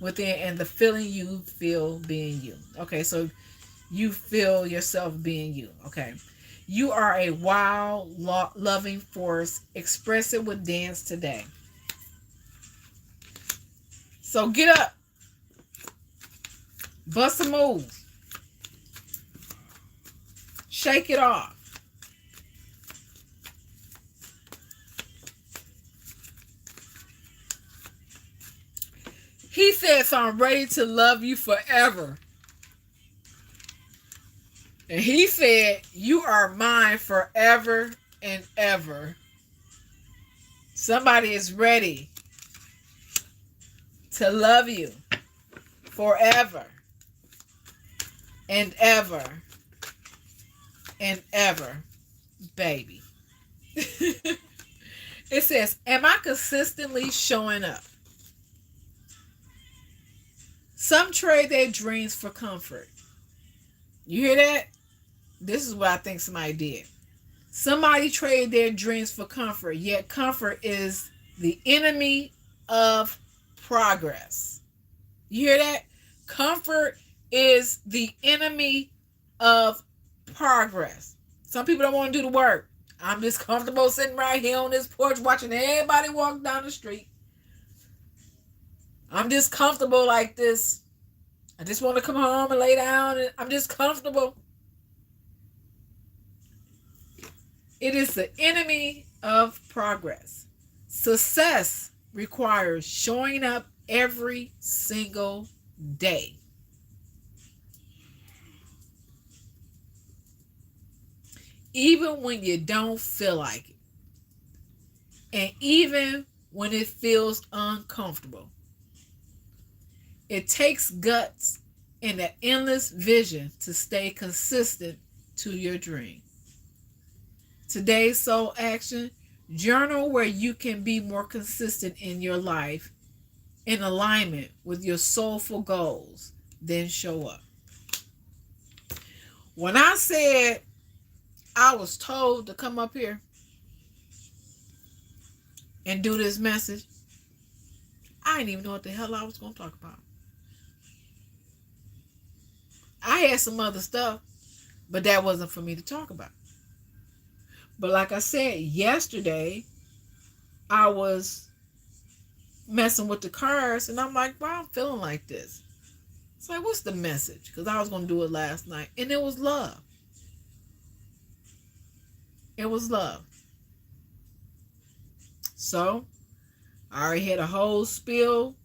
Within and the feeling you feel being you. Okay, so you feel yourself being you. Okay. You are a wild, loving force. Express it with dance today. So get up. Bust a move. Shake it off. He says, I'm ready to love you forever. And he said, you are mine forever and ever. Somebody is ready to love you forever and ever and ever, baby. It says, am I consistently showing up? Some trade their dreams for comfort. You hear that? This is what I think somebody did. Somebody traded their dreams for comfort, yet comfort is the enemy of progress. You hear that? Comfort is the enemy of progress. Some people don't want to do the work. I'm just comfortable sitting right here on this porch watching everybody walk down the street. I'm just comfortable like this. I just want to come home and lay down, and I'm just comfortable. It is the enemy of progress. Success requires showing up every single day. Even when you don't feel like it. And even when it feels uncomfortable. It takes guts and an endless vision to stay consistent to your dream. Today's soul action: journal where you can be more consistent in your life in alignment with your soulful goals, then show up. When I said I was told to come up here and do this message, I didn't even know what the hell I was going to talk about. I had some other stuff, but that wasn't for me to talk about. But like I said, yesterday, I was messing with the cards, and I'm like, why I'm feeling like this? It's like, what's the message? Because I was going to do it last night, and it was love. It was love. So, I already had a whole spiel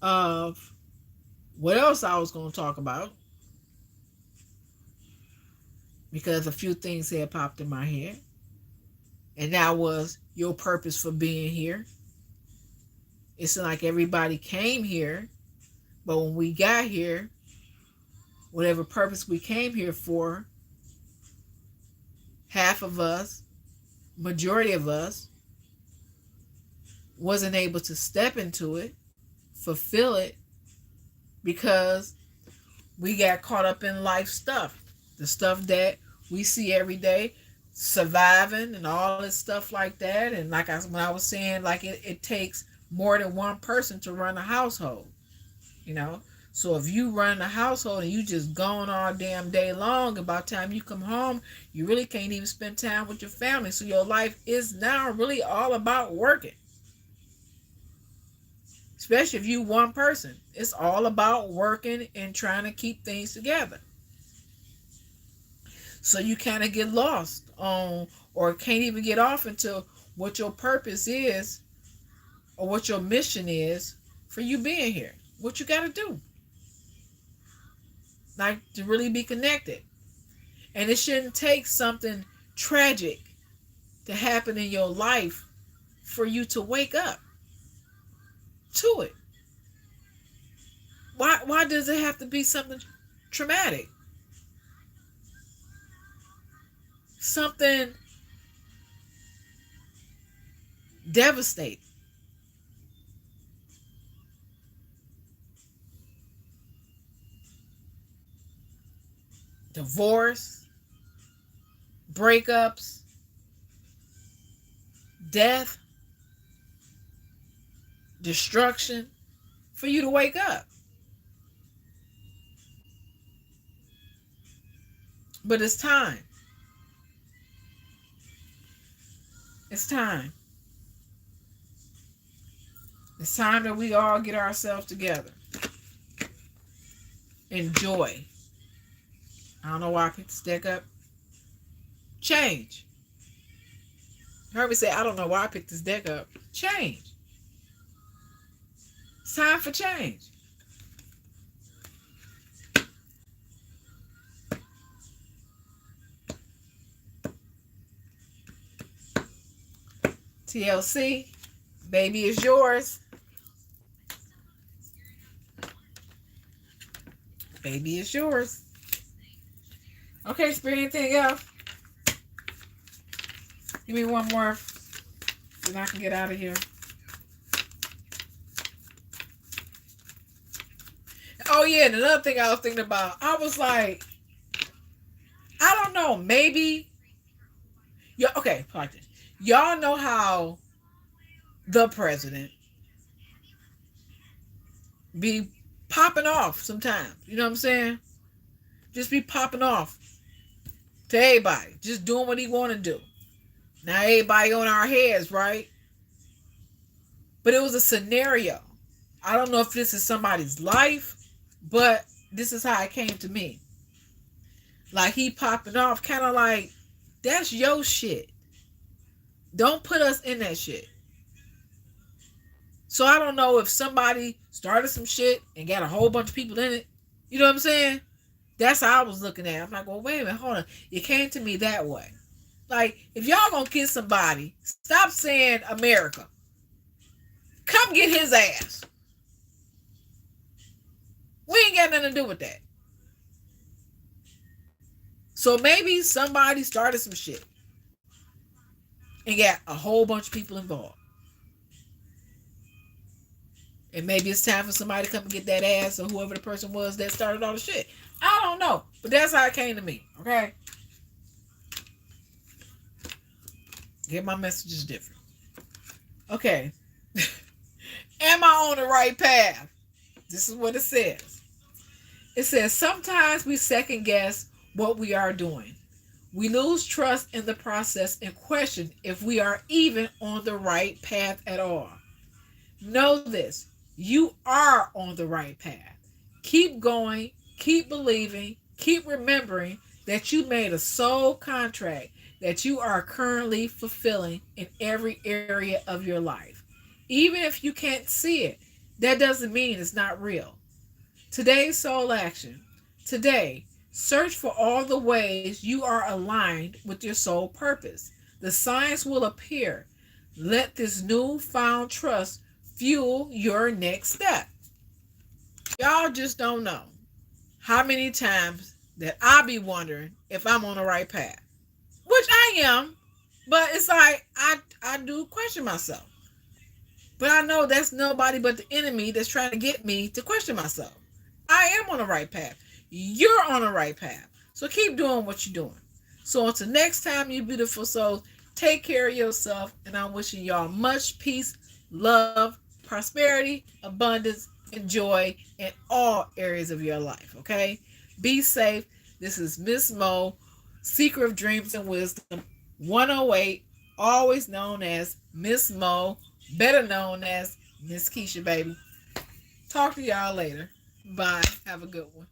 of what else I was going to talk about, because a few things had popped in my head. And that was your purpose for being here. It's like everybody came here, but when we got here, whatever purpose we came here for, half of us, majority of us, wasn't able to step into it, fulfill it, because we got caught up in life stuff. The stuff that we see every day, surviving and all this stuff like that. And like when I was saying, like it takes more than one person to run a household, you know. So if you run a household and you just gone all damn day long, and by the time you come home, you really can't even spend time with your family. So your life is now really all about working. Especially if you one person. It's all about working and trying to keep things together. So you kind of get lost on, or can't even get off into what your purpose is or what your mission is for you being here. What you got to do. Like, to really be connected. And it shouldn't take something tragic to happen in your life for you to wake up to it. Why does it have to be something traumatic? Something devastating. Divorce, breakups, death, destruction, for you to wake up. But it's time. It's time. It's time that we all get ourselves together. Enjoy. I don't know why I picked this deck up. Change. You heard me say, I don't know why I picked this deck up. Change. It's time for change. TLC, baby is yours. Baby is yours. Okay, Spirit, anything else? Give me one more, then I can get out of here. Oh yeah, and another thing I was thinking about, I was like, I don't know, maybe, yeah, okay, like this. Y'all know how the president be popping off sometimes. You know what I'm saying? Just be popping off to everybody. Just doing what he want to do. Now everybody on our heads, right? But it was a scenario. I don't know if this is somebody's life, but this is how it came to me. Like, he popping off, kind of like, that's your shit. Don't put us in that shit. So I don't know if somebody started some shit and got a whole bunch of people in it. You know what I'm saying? That's how I was looking at it. I'm like, well, wait a minute, hold on. It came to me that way. Like, if y'all gonna kiss somebody, stop saying America. Come get his ass. We ain't got nothing to do with that. So maybe somebody started some shit and got a whole bunch of people involved. And maybe it's time for somebody to come and get that ass or whoever the person was that started all the shit. I don't know. But that's how it came to me. Okay? Get my messages different. Okay. Am I on the right path? This is what it says. It says, sometimes we second guess what we are doing. We lose trust in the process and question if we are even on the right path at all. Know this, you are on the right path. Keep going, keep believing, keep remembering that you made a soul contract that you are currently fulfilling in every area of your life. Even if you can't see it, that doesn't mean it's not real. Today's soul action. Today, search for all the ways you are aligned with your soul purpose. The signs will appear. Let this newfound trust fuel your next step. Y'all just don't know how many times that I be wondering if I'm on the right path. Which I am, but it's like I do question myself. But I know that's nobody but the enemy that's trying to get me to question myself. I am on the right path. You're on the right path. So keep doing what you're doing. So until next time, you beautiful souls, take care of yourself. And I'm wishing y'all much peace, love, prosperity, abundance, and joy in all areas of your life. Okay? Be safe. This is Miss Mo, Seeker of Dreams and Wisdom, 108, always known as Miss Mo, better known as Miss Keisha, baby. Talk to y'all later. Bye. Have a good one.